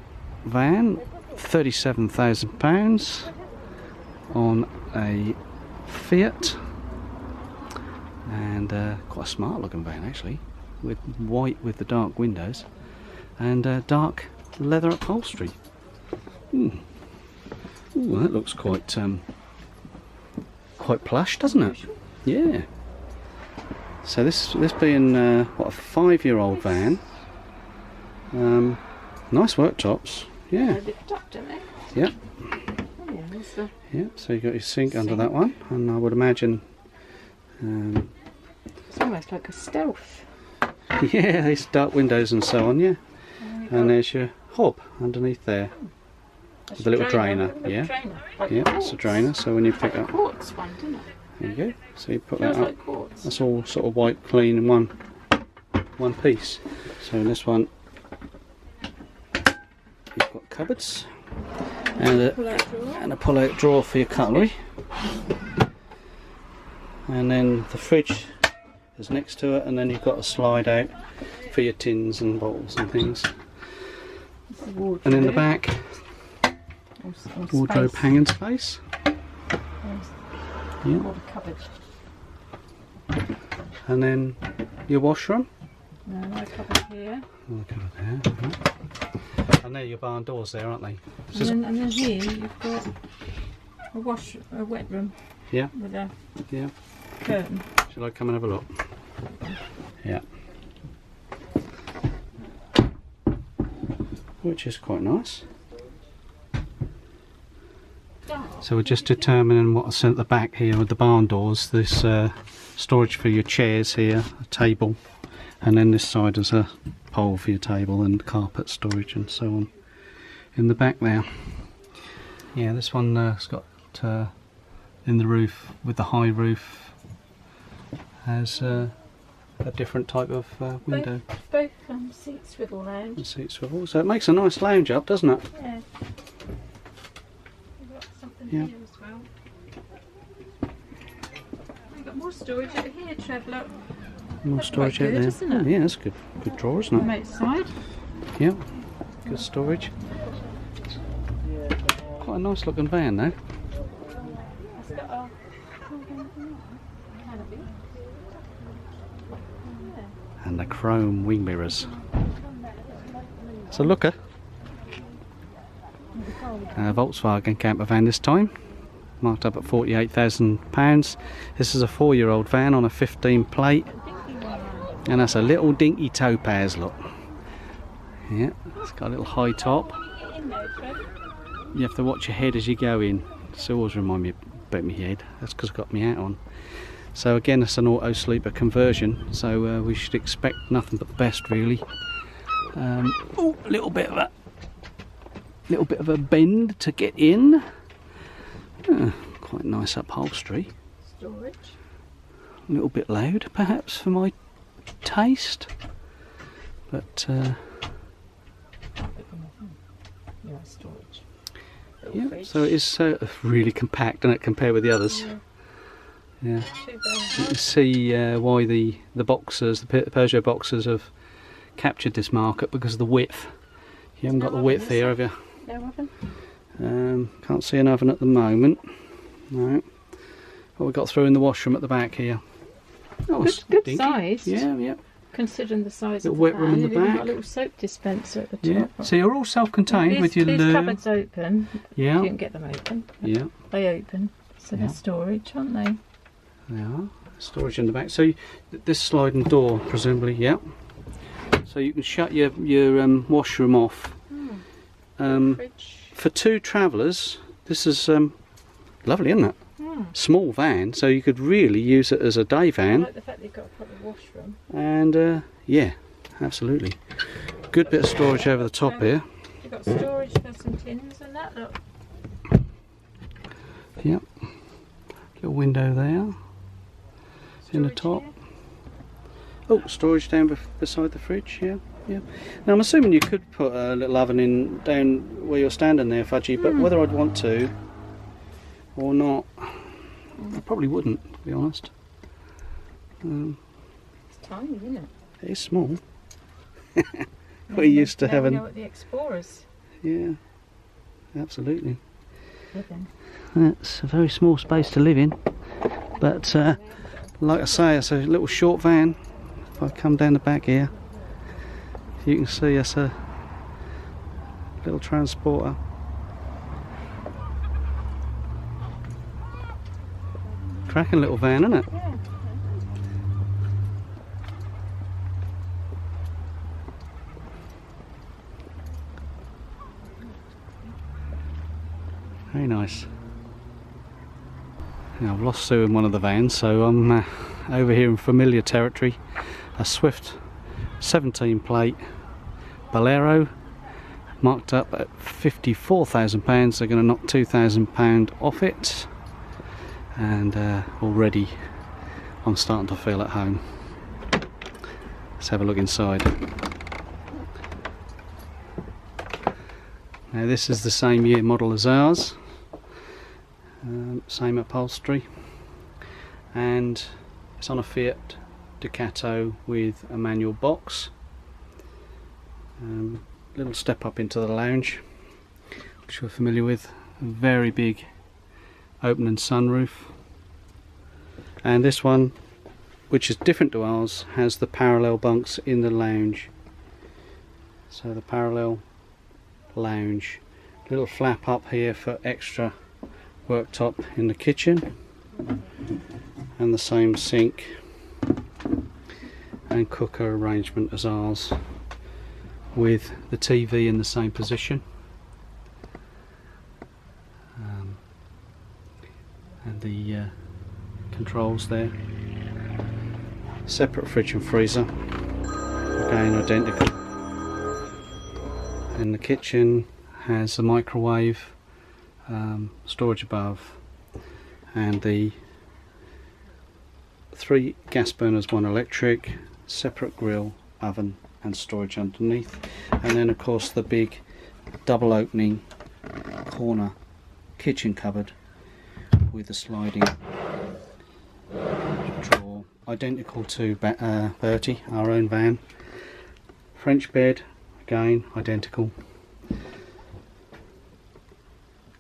van, £37,000 on a Fiat, and quite a smart looking van actually, with white with the dark windows and dark leather upholstery. Ooh, that looks quite plush, doesn't it? Yeah. So this being what, a 5-year-old van. Nice worktops. Yeah. They're tucked, don't they? Yep. Oh, yeah, there's the Yep. So you got your sink under that one, and I would imagine. It's almost like a stealth. Yeah, these dark windows and so on. Yeah. There And there's your hob underneath there. That's The little drainer, little yeah. Drainer, like Yeah, quartz. it's a drainer. So when you pick Like a up, quartz one, doesn't it? there you go. So you put Feels that up. like quartz. That's all sort of white, clean in one piece. So in this one, you've got cupboards and a pull-out drawer for your cutlery, and then the fridge is next to it, and then you've got a slide out for your tins and bottles and things. And in the back, wardrobe hanging space. Yeah. Or the cupboard. And then your washroom. No, no cupboard here. Oh, cupboard there. Right. And there your barn doors there, aren't they? And then here you've got a wet room. Yeah. With a Yeah. curtain. Shall I come and have a look? Yeah. Which is quite nice. So we're just determining what's at the back here with the barn doors. This storage for your chairs here, a table, and then this side is a pole for your table and carpet storage and so on in the back there. Yeah, this one has got in the roof with the high roof has a different type of window. Both seats swivel round. The seat swivel, so it makes a nice lounge up, doesn't it? Yeah. We've got something Yeah. here as well. We've got more storage over here, Trev, look. More That's storage quite out good, there. isn't it? Oh, yeah, that's a good drawer, isn't On it? the outside. Yeah, good storage. Quite a nice looking van though. It's got a canopy. And the chrome wing mirrors. It's a looker. Volkswagen camper van this time, marked up at £48,000. This is a 4-year-old van on a 15 plate, and that's a little dinky topaz look. Yeah, it's got a little high top. You have to watch your head as you go in. It's always remind me about my head. That's because I've got my hat on. So again, it's an auto sleeper conversion, so we should expect nothing but the best really. Oh, a little bit of a bend to get in. Quite nice upholstery. Storage. A little bit loud perhaps for my taste, but Yeah, storage. yeah, so it is really compact, and it compared with the others. Yeah. Too You can see why the Boxers, the Peugeot Boxers, have captured this market, because of the width. You haven't got the width here, have you? No oven? Can't see an oven at the moment. No. What we got through in the washroom at the back here. Oh, good dinky. size. Yeah, yeah. Considering the size Little of the wet room in van. the You've even back. got a little soap dispenser at the Yeah. top. So you're all self-contained with your These loo. cupboards open. Yeah. You can get them open. Yeah. They open. So Yeah. they're storage, aren't they? They are. Storage in the back. So this sliding door, presumably, yeah. So you can shut your washroom off. Fridge. For 2 travellers, this is lovely, isn't it? Small van, so you could really use it as a day I van. like the fact they've got a proper washroom. And yeah, absolutely. Good bit of storage over the top here. You've got storage for some tins and that, look. Yep. Little window there. In the Storage top. here. Oh, storage down beside the fridge, yeah. Yeah. Now I'm assuming you could put a little oven in down where you're standing there, Fudgy, but whether I'd want to or not, I probably wouldn't, to be honest. It's tiny, isn't it? It is small. We're used to Now having... we know what the Explorers Yeah, absolutely. live in. It's a very small space to live in, but like I say, it's a little short van. If I come down the back here, you can see it's a little transporter. Cracking little van, isn't it? Yeah. Very nice. Now, I've lost Sue in one of the vans, so I'm over here in familiar territory. A Swift 17 plate Bolero, marked up at £54,000. They're going to knock £2,000 off it, and already I'm starting to feel at home. Let's have a look inside. Now this is the same year model as ours, same upholstery, and it's on a Fiat Ducato with a manual box. Little step up into the lounge, which we're familiar with. A very big opening sunroof, and this one, which is different to ours, has the parallel bunks in the lounge. So the parallel lounge, little flap up here for extra worktop in the kitchen, and the same sink and cooker arrangement as ours, with the TV in the same position, and the controls there. Separate fridge and freezer, again identical. And the kitchen has a microwave, storage above, and the 3 gas burners, 1 electric, separate grill, oven and storage underneath, and then of course the big double opening corner kitchen cupboard with a sliding drawer, identical to Bertie, our own van. French bed, again identical.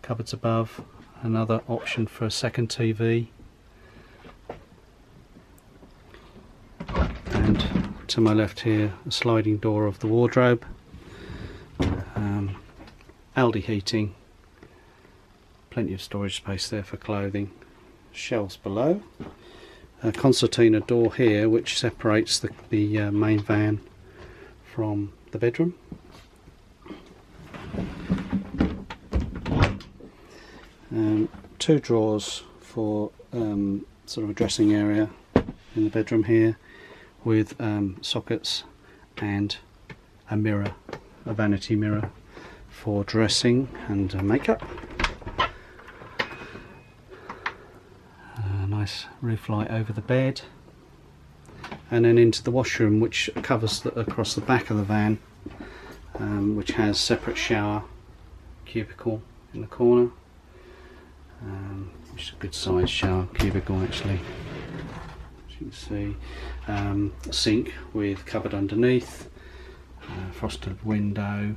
Cupboards above, another option for a second TV, and to my left here a sliding door of the wardrobe, Aldi heating, plenty of storage space there for clothing, shelves below, a concertina door here which separates the main van from the bedroom. Two drawers for sort of a dressing area in the bedroom here, with sockets and a mirror, a vanity mirror for dressing and makeup. A nice roof light over the bed, and then into the washroom, which covers across the back of the van, which has separate shower cubicle in the corner, which is a good sized shower cubicle actually, as you can see. A sink with cupboard underneath, frosted window,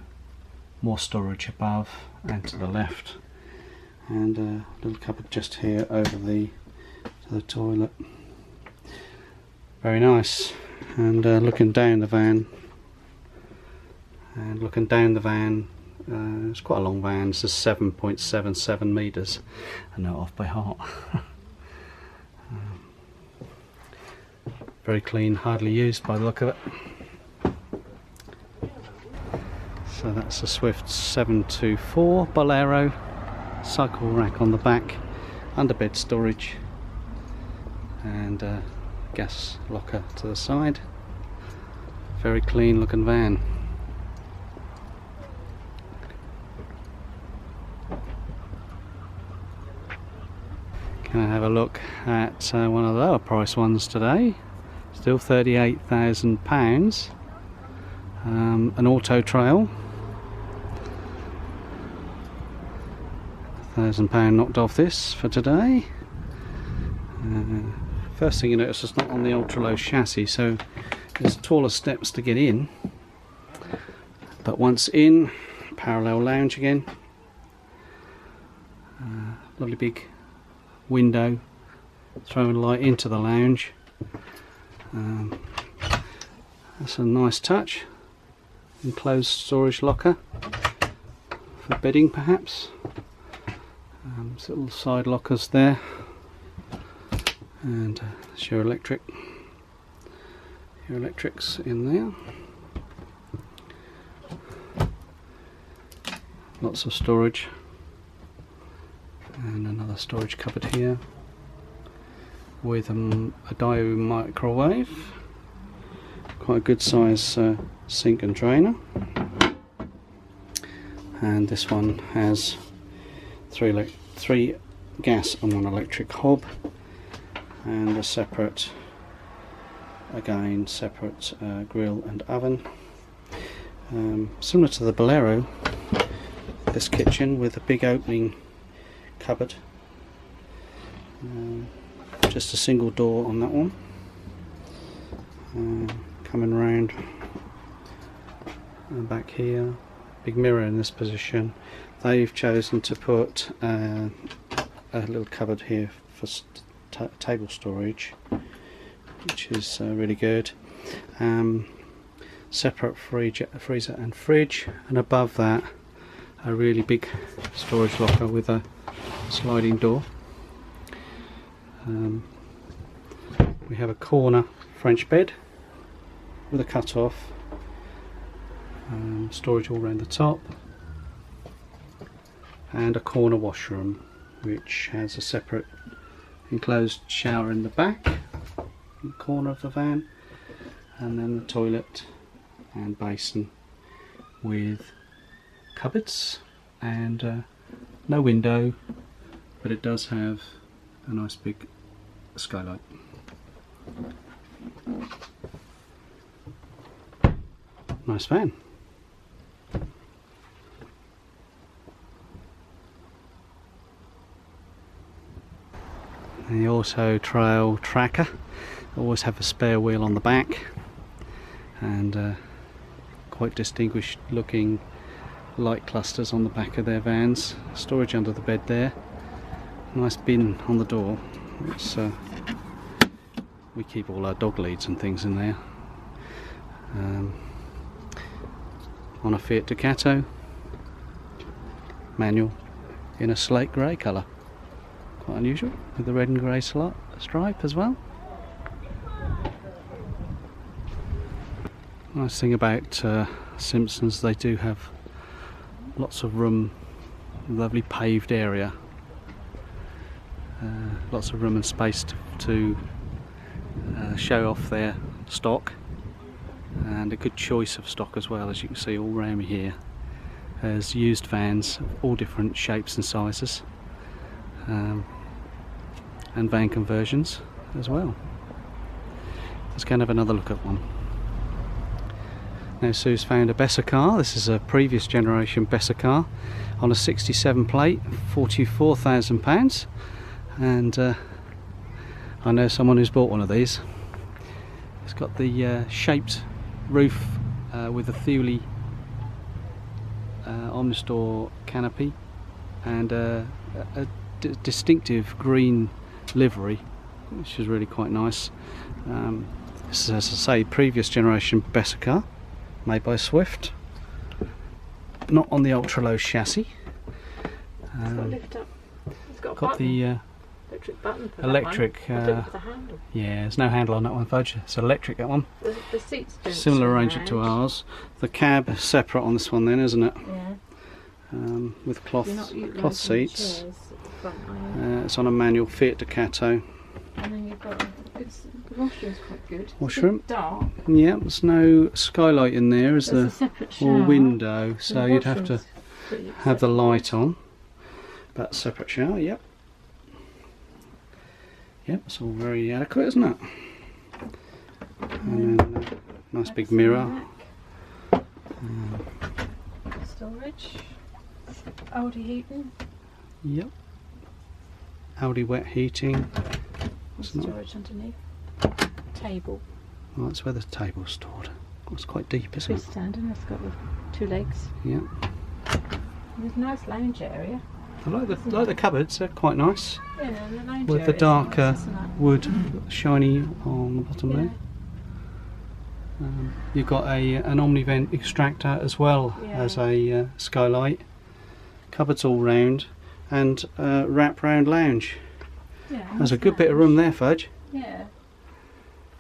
more storage above and to the left, and a little cupboard just here over the toilet. Very nice. And looking down the van, it's quite a long van. It's 7.77 metres. I know it off by heart. Very clean, hardly used by the look of it. So that's a Swift 724 Bolero, cycle rack on the back, underbed storage, and gas locker to the side. Very clean looking van. Can I have a look at one of the lower price ones today? Still £38,000. An Auto Trail. £1,000 knocked off this for today. First thing you notice, it's not on the ultra low chassis, so there's taller steps to get in. But once in, parallel lounge again. Lovely big window, throwing light into the lounge. That's a nice touch. Enclosed storage locker for bedding, perhaps. Little side lockers there, and there's your electrics in there. Lots of storage, and another storage cupboard here with a Dio microwave. Quite a good size sink and drainer. And this one has three gas and one electric hob, and a separate grill and oven. Similar to the Bolero, this kitchen with a big opening cupboard. Just a single door on that one. Coming round and back here, big mirror in this position. They've chosen to put a little cupboard here for table storage, which is really good. Separate freezer and fridge, and above that a really big storage locker with a sliding door. We have a corner French bed with a cut-off, storage all around the top, and a corner washroom which has a separate enclosed shower in the back, in the corner of the van, and then the toilet and basin with cupboards, and no window, but it does have a nice big skylight. Nice van. The Auto Trail tracker, always have a spare wheel on the back, and quite distinguished looking light clusters on the back of their vans. Storage under the bed there, nice bin on the door. It's, we keep all our dog leads and things in there. On a Fiat Ducato, manual, in a slate grey colour. Quite unusual, with the red and grey stripe as well. Nice thing about Simpsons, they do have lots of room, lovely paved area, lots of room and space to show off their stock, and a good choice of stock as well, as you can see all around me here. There's used vans of all different shapes and sizes, and van conversions as well. Let's go and have another look at one. Now Sue's found a Besser car. This is a previous generation Besser car on a 67 plate, £44,000, and I know someone who's bought one of these. It's got the shaped roof with a Thule Omnistor canopy and a distinctive green livery, which is really quite nice. This is, as I say, previous generation Besser car, made by Swift, not on the ultra low chassis. It's got a lift up. It's got a Got button. the Electric button for electric. that one. I did it with a handle. Yeah, there's no handle on that one, Fudge. It's electric, that one. The seats don't Similar swing arrangement to round. ours. The cab is separate on this one, then, isn't it? Yeah. With You're not cloth utilising seats. chairs at the front, are you? It's on a manual Fiat Ducato. And then you've got the washroom's quite good. It's a bit Washroom. dark. Yeah, there's no skylight in there, is There's there? a separate shower. Or window, So so the you'd have to washroom's pretty have the acceptable. light on. But separate shower, yep. Yep, it's all very adequate, isn't it? And then nice big That's in mirror. the back. Storage. Aldi heating. Yep. Aldi wet heating. It's not- Storage underneath. Table. Well, that's where the table's stored. It's quite deep, isn't it? Freestanding. It's got the 2 legs. Yeah. There's a nice lounge area. I like the cupboards, they're quite nice. Yeah, the lounge With the area's darker nice, isn't it? wood shiny on the bottom Yeah. there. You've got an Omnivent extractor as well as a skylight. Cupboards all round and wrap round lounge. Yeah, There's a nice good bit of room lounge. there, Fudge. Yeah.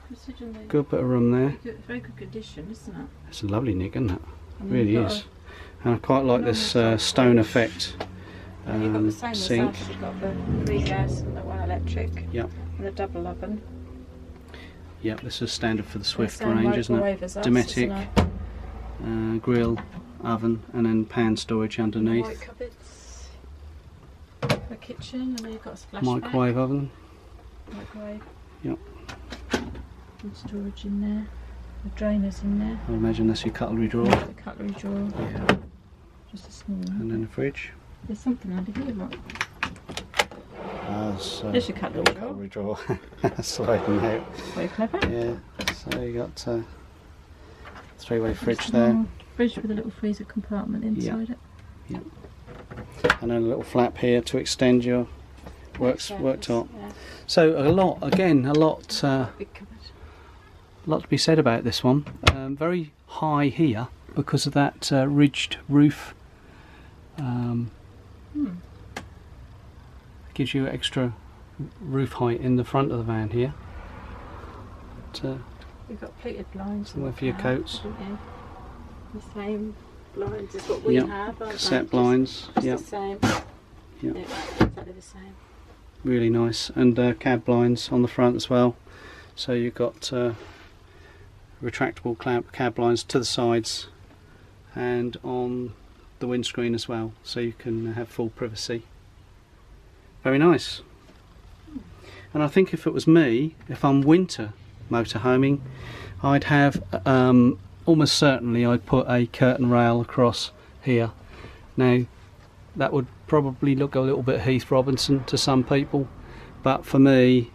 Considering the Good bit of room there. very good condition, isn't it? It's a lovely nick, isn't it? And Really you've got is. And I quite like this normal stone size effect You've got the same sink. as us. You've got the 3 gas and the 1 electric. Yep. And a double oven. Yep, this is standard for the Swift The same range, isn't it? microwave as us, Dometic, isn't it? grill, oven, and then pan storage underneath. White cupboards. The kitchen, and then you've got a splash Microwave oven. Microwave. Yep. And storage in there. The drainers in there. I imagine that's your cutlery drawer. The cutlery drawer. Yeah. Just a small one. And then a fridge. There's something under here, look. There's your cutlery drawer. Cutlery drawer. Sliding out. Very clever. Yeah. So you got a 3-way fridge Just a there, small fridge with a little freezer compartment inside it. and then a little flap here to extend your worktop. Yeah. So a lot Big cupboard. lot to be said about this one. Very high here because of that ridged roof. Gives you extra roof height in the front of the van here. But, You've got pleated blinds. somewhere and for your that, coats. haven't you? The same blinds as what we Yep. have, aren't Set they? blinds. Just Yep. the same. Yep. Yeah, exactly the same. Really nice. And cab blinds on the front as well. So you've got retractable cab blinds to the sides and on the windscreen as well, so you can have full privacy. Very nice. And I think if it was me, if I'm winter motorhoming, I'd have almost certainly I'd put a curtain rail across here. Now that would probably look a little bit Heath Robinson to some people, but for me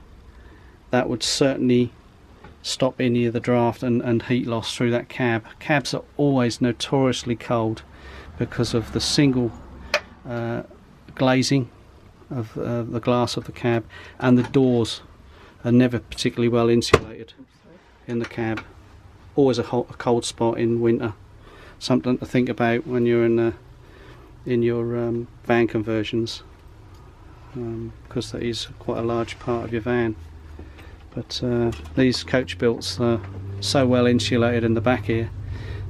that would certainly stop any of the draft and heat loss through that cab. Cabs are always notoriously cold because of the single glazing of the glass of the cab, and the doors are never particularly well insulated in the cab. Always a cold spot in winter. Something to think about when you're in your van conversions, because that is quite a large part of your van. But these coach builts are so well insulated in the back here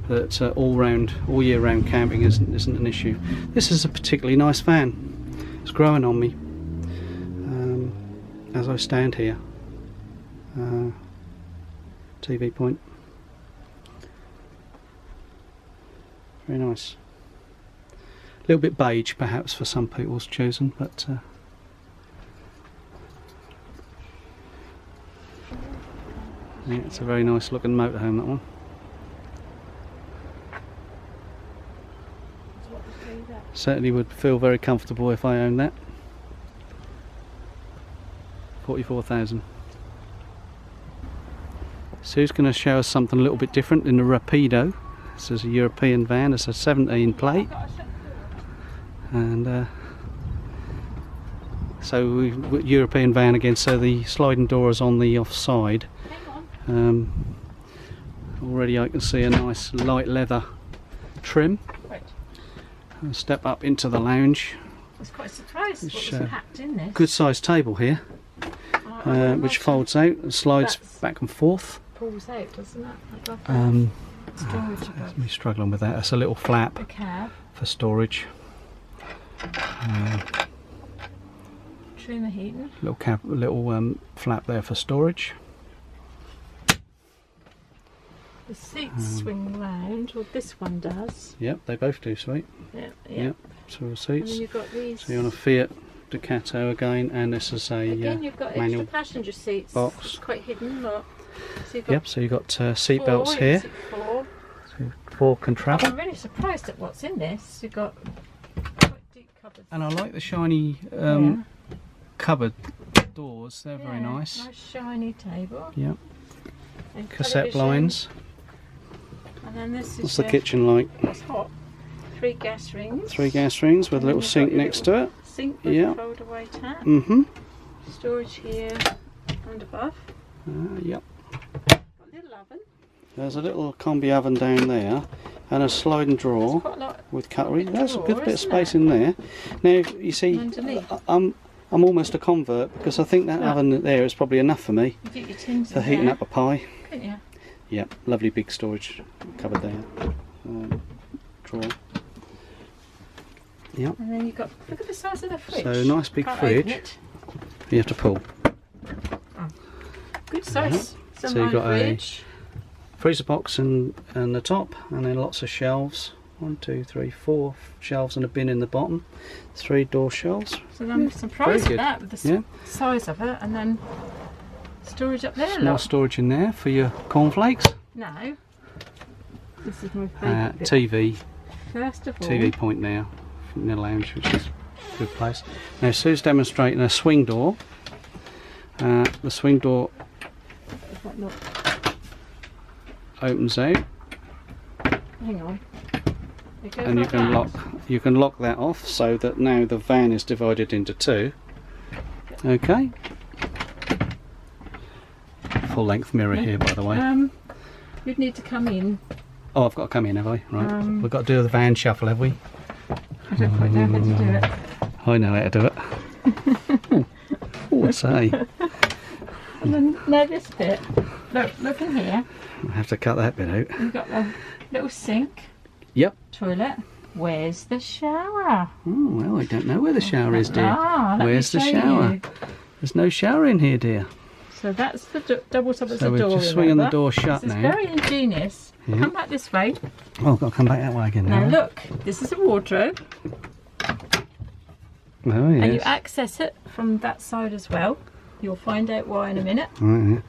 that all year round camping isn't an issue. This is a particularly nice van. It's growing on me as I stand here. TV point. Very nice. A little bit beige perhaps for some people's chosen, but yeah, it's a very nice looking motorhome, that one. Certainly would feel very comfortable if I owned that. 44,000. Sue's going to show us something a little bit different in the Rapido. This is a European van. It's a 17 plate, and so we've European van again. So the sliding door is on the offside. Already I can see a nice light leather trim. Right. I'll step up into the lounge. I was quite surprised what was packed in this. Good sized table here, which folds out and slides back and forth. Pulls out, doesn't it? I love that. Storage above. Me struggling with that. That's a little flap The cab. for storage. Trim heating. Little flap there for storage. The seats swing round, or this one does. Yep, they both do, sweet. Yep. So the And seats. then you've got these. So you're on a Fiat Ducato again, and this is a Again, you've got manual extra passenger seats. box. It's quite hidden, look. So you've got Yep, so you've got seat belts here. Four. So 4 can travel. I'm really surprised at what's in this. You've got quite deep cupboards. And I like the shiny cupboard doors. They're very nice. Nice shiny table. Yep. And Cassette television. blinds. And then this is What's the kitchen like? It's hot. 3 gas rings. 3 gas rings with a little you've sink got your next to it. Sink with a fold away tap. Storage here and above. Yep. Got a little oven. There's a little combi oven down there, and a sliding drawer Quite a lot with cutlery. There's a good bit of isn't space it? in there. Now you see, Underneath. I'm almost a convert because I think that oven there is probably enough for me You get your tins for in heating there, up a pie. couldn't you? Yep, lovely big storage cupboard there. Drawer. Yep. And then you've got, look at the size of the fridge. So nice big Can't fridge. open it. You have to pull. Good size. So Sunline you've got fridge. a freezer box and the top, and then lots of shelves. 1, 2, 3, 4 shelves and a bin in the bottom. 3 door shelves. So I'm surprised at good. that with the size of it, and then storage up there. More Look. storage in there for your cornflakes. Now, this is my favourite bit. TV. First of all, TV point now in the lounge, which is a good place. Now Sue's demonstrating a swing door. The swing door look, opens out, hang on. It goes and like that. you can lock that off so that now the van is divided into 2. Okay. Full length mirror here, by the way. You'd need to come in. Oh, I've got to come in, have I? Right. We've got to do the van shuffle, have we? I don't quite know how to do it. I know how to do it. Oh, I say. And then now this bit. Look in here. I have to cut that bit out. You've got the little sink. Yep. Toilet. Where's the shower? Oh, well, I don't know where the shower is, dear. Let me Where's the show shower? you. There's no shower in here, dear. So that's the double top of So the we're door. just swinging the remember? door shut This is now. very ingenious. Yeah. Come back this way. Oh, I've got to come back that way again Now now. look, this is a wardrobe, Oh, and you yes. access it from that side as well. You'll find out why in a minute. Right,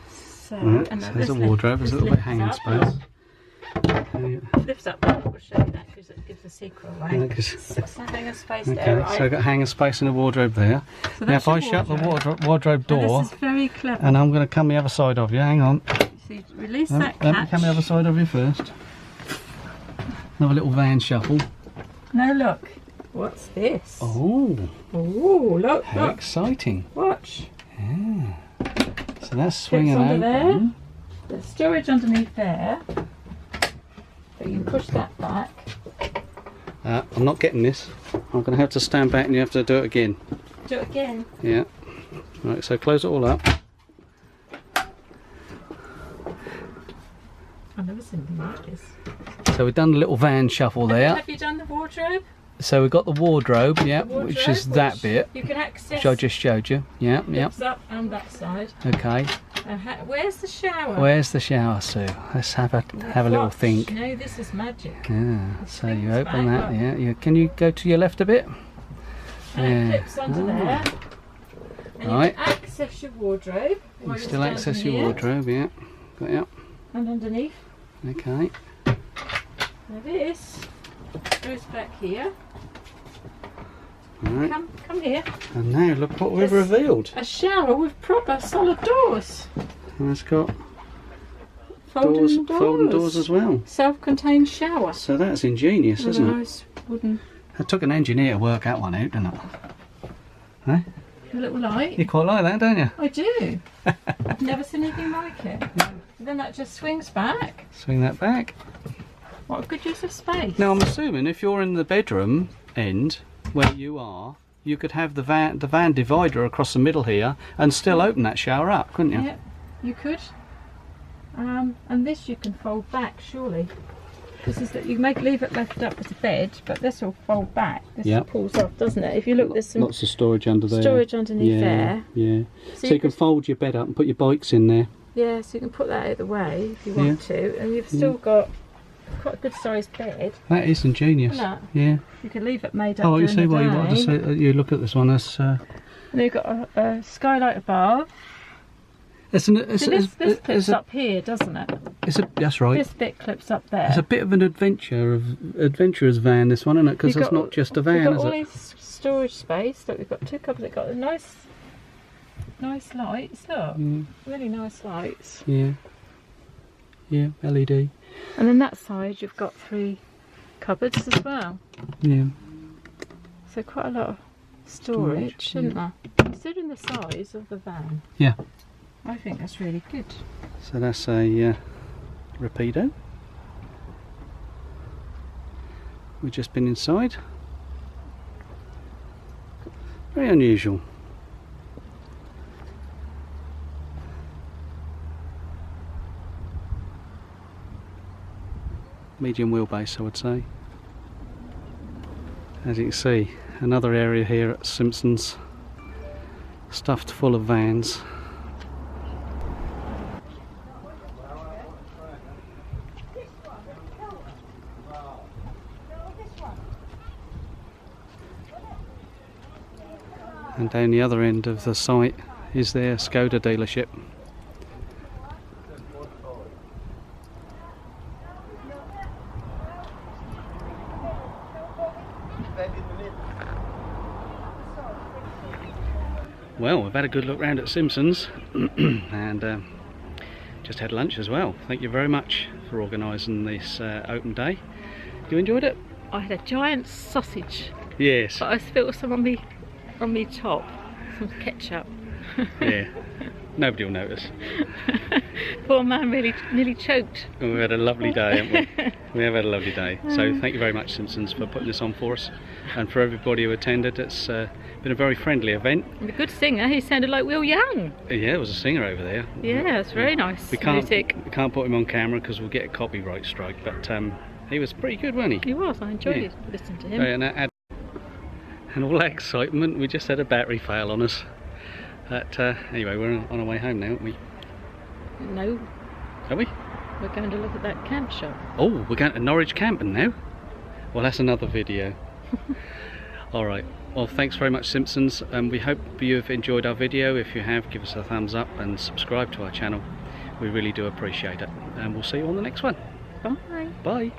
So, right. and So then there's a this wardrobe. There's a little bit of hanging lifts space. up. Lifts up. We'll show you that because it gives the secret away. Yeah, 'cause- It's having a space Okay, there, right? so I've got hanging space in the wardrobe there. So Now, that's if I your shut the wardrobe. wardrobe And door, this is very clever. and I'm going to come the other side of you. Hang on. So you release Let that me catch. come the other side of you first. Have a little van shuffle. Now look, what's this? Oh, Oh, look, how look, exciting. watch. Yeah. So that's swinging under open. there. There's storage underneath there. But you can push that back. I'm not getting this. I'm going to have to stand back and you have to do it again. Do it again. Yeah. Right, so close it all up. I've never seen anything like this. So we've done the little van shuffle there. Have you done the wardrobe? So we've got the wardrobe, yeah, The which is wardrobe, that which bit, You can access. which I just showed you. Yeah, yeah. Lifts up and that side. Okay. Where's the shower? Where's the shower, Sue? Let's have a little Watch. think. No, this is magic. Yeah. So you swings open back that. up. Yeah. Can you go to your left a bit? And Yeah. it clips onto there. And Right. you can access your wardrobe. You while still you're access standing your here. wardrobe, yeah. Got you. And underneath. Okay. Now this goes back here. All right. Come here. And now look what we've This- revealed. A shower with proper solid doors. And it's got folding doors as well. Self-contained shower. So that's ingenious, With isn't a it? nice wooden. It took an engineer to work that one out, didn't it? Eh? A little light. You quite like that, don't you? I do. I've never seen anything like it. And then that just swings back. Swing that back. What a good use of space. Now I'm assuming if you're in the bedroom end where you are, you could have the van divider across the middle here and still open that shower up, couldn't you? Yep, you could. And this you can fold back, surely. This is that you leave it left up as a bed, but this will fold back. This pulls off, doesn't it? If you look, there's some lots of storage under there. Storage underneath there. Yeah. So you can fold your bed up and put your bikes in there. Yeah, so you can put that out of the way if you want to, and you've still got quite a good sized bed. That is ingenious. Isn't it? Yeah. You could leave it made up. Oh, you during see the what you day. wanted to say. You look at this one as. And you've got a skylight above. This clips up here, doesn't it? That's right. This bit clips up there. It's a bit of an adventurer's van, this one, isn't it? Because it's not just a van, we've got is all it? this storage space. Look, we've got two cupboards. We've got a nice lights. Look, really nice lights. Yeah. Yeah, LED. And then that side, you've got 3 cupboards as well. Yeah. So quite a lot of storage, isn't there? Considering the size of the van. Yeah. I think that's really good. So that's a Rapido. We've just been inside. Very unusual. Medium wheelbase, I would say. As you can see, another area here at Simpsons, stuffed full of vans. And down the other end of the site is their Skoda dealership. Well, we've had a good look round at Simpsons and just had lunch as well. Thank you very much for organising this open day. You enjoyed it? I had a giant sausage. Yes. But I spilled some on me top, some ketchup. Yeah, nobody will notice. Poor man really nearly choked. We've had a lovely day, haven't we? We have had a lovely day. So thank you very much, Simpsons, for putting this on for us. And for everybody who attended, it's been a very friendly event. And a good singer, he sounded like Will Young. Yeah, there was a singer over there. Yeah, it's very nice music. We can't put him on camera because we'll get a copyright strike, but he was pretty good, wasn't he? He was, I enjoyed listening to him. And all that excitement, we just had a battery fail on us. But anyway, we're on our way home now, aren't we? No. Are we? We're going to look at that camp shop. Oh, we're going to Norwich camping now? Well, that's another video. Alright, well thanks very much, Simpsons. We hope you've enjoyed our video. If you have, give us a thumbs up and subscribe to our channel. We really do appreciate it. And we'll see you on the next one. Bye. Bye.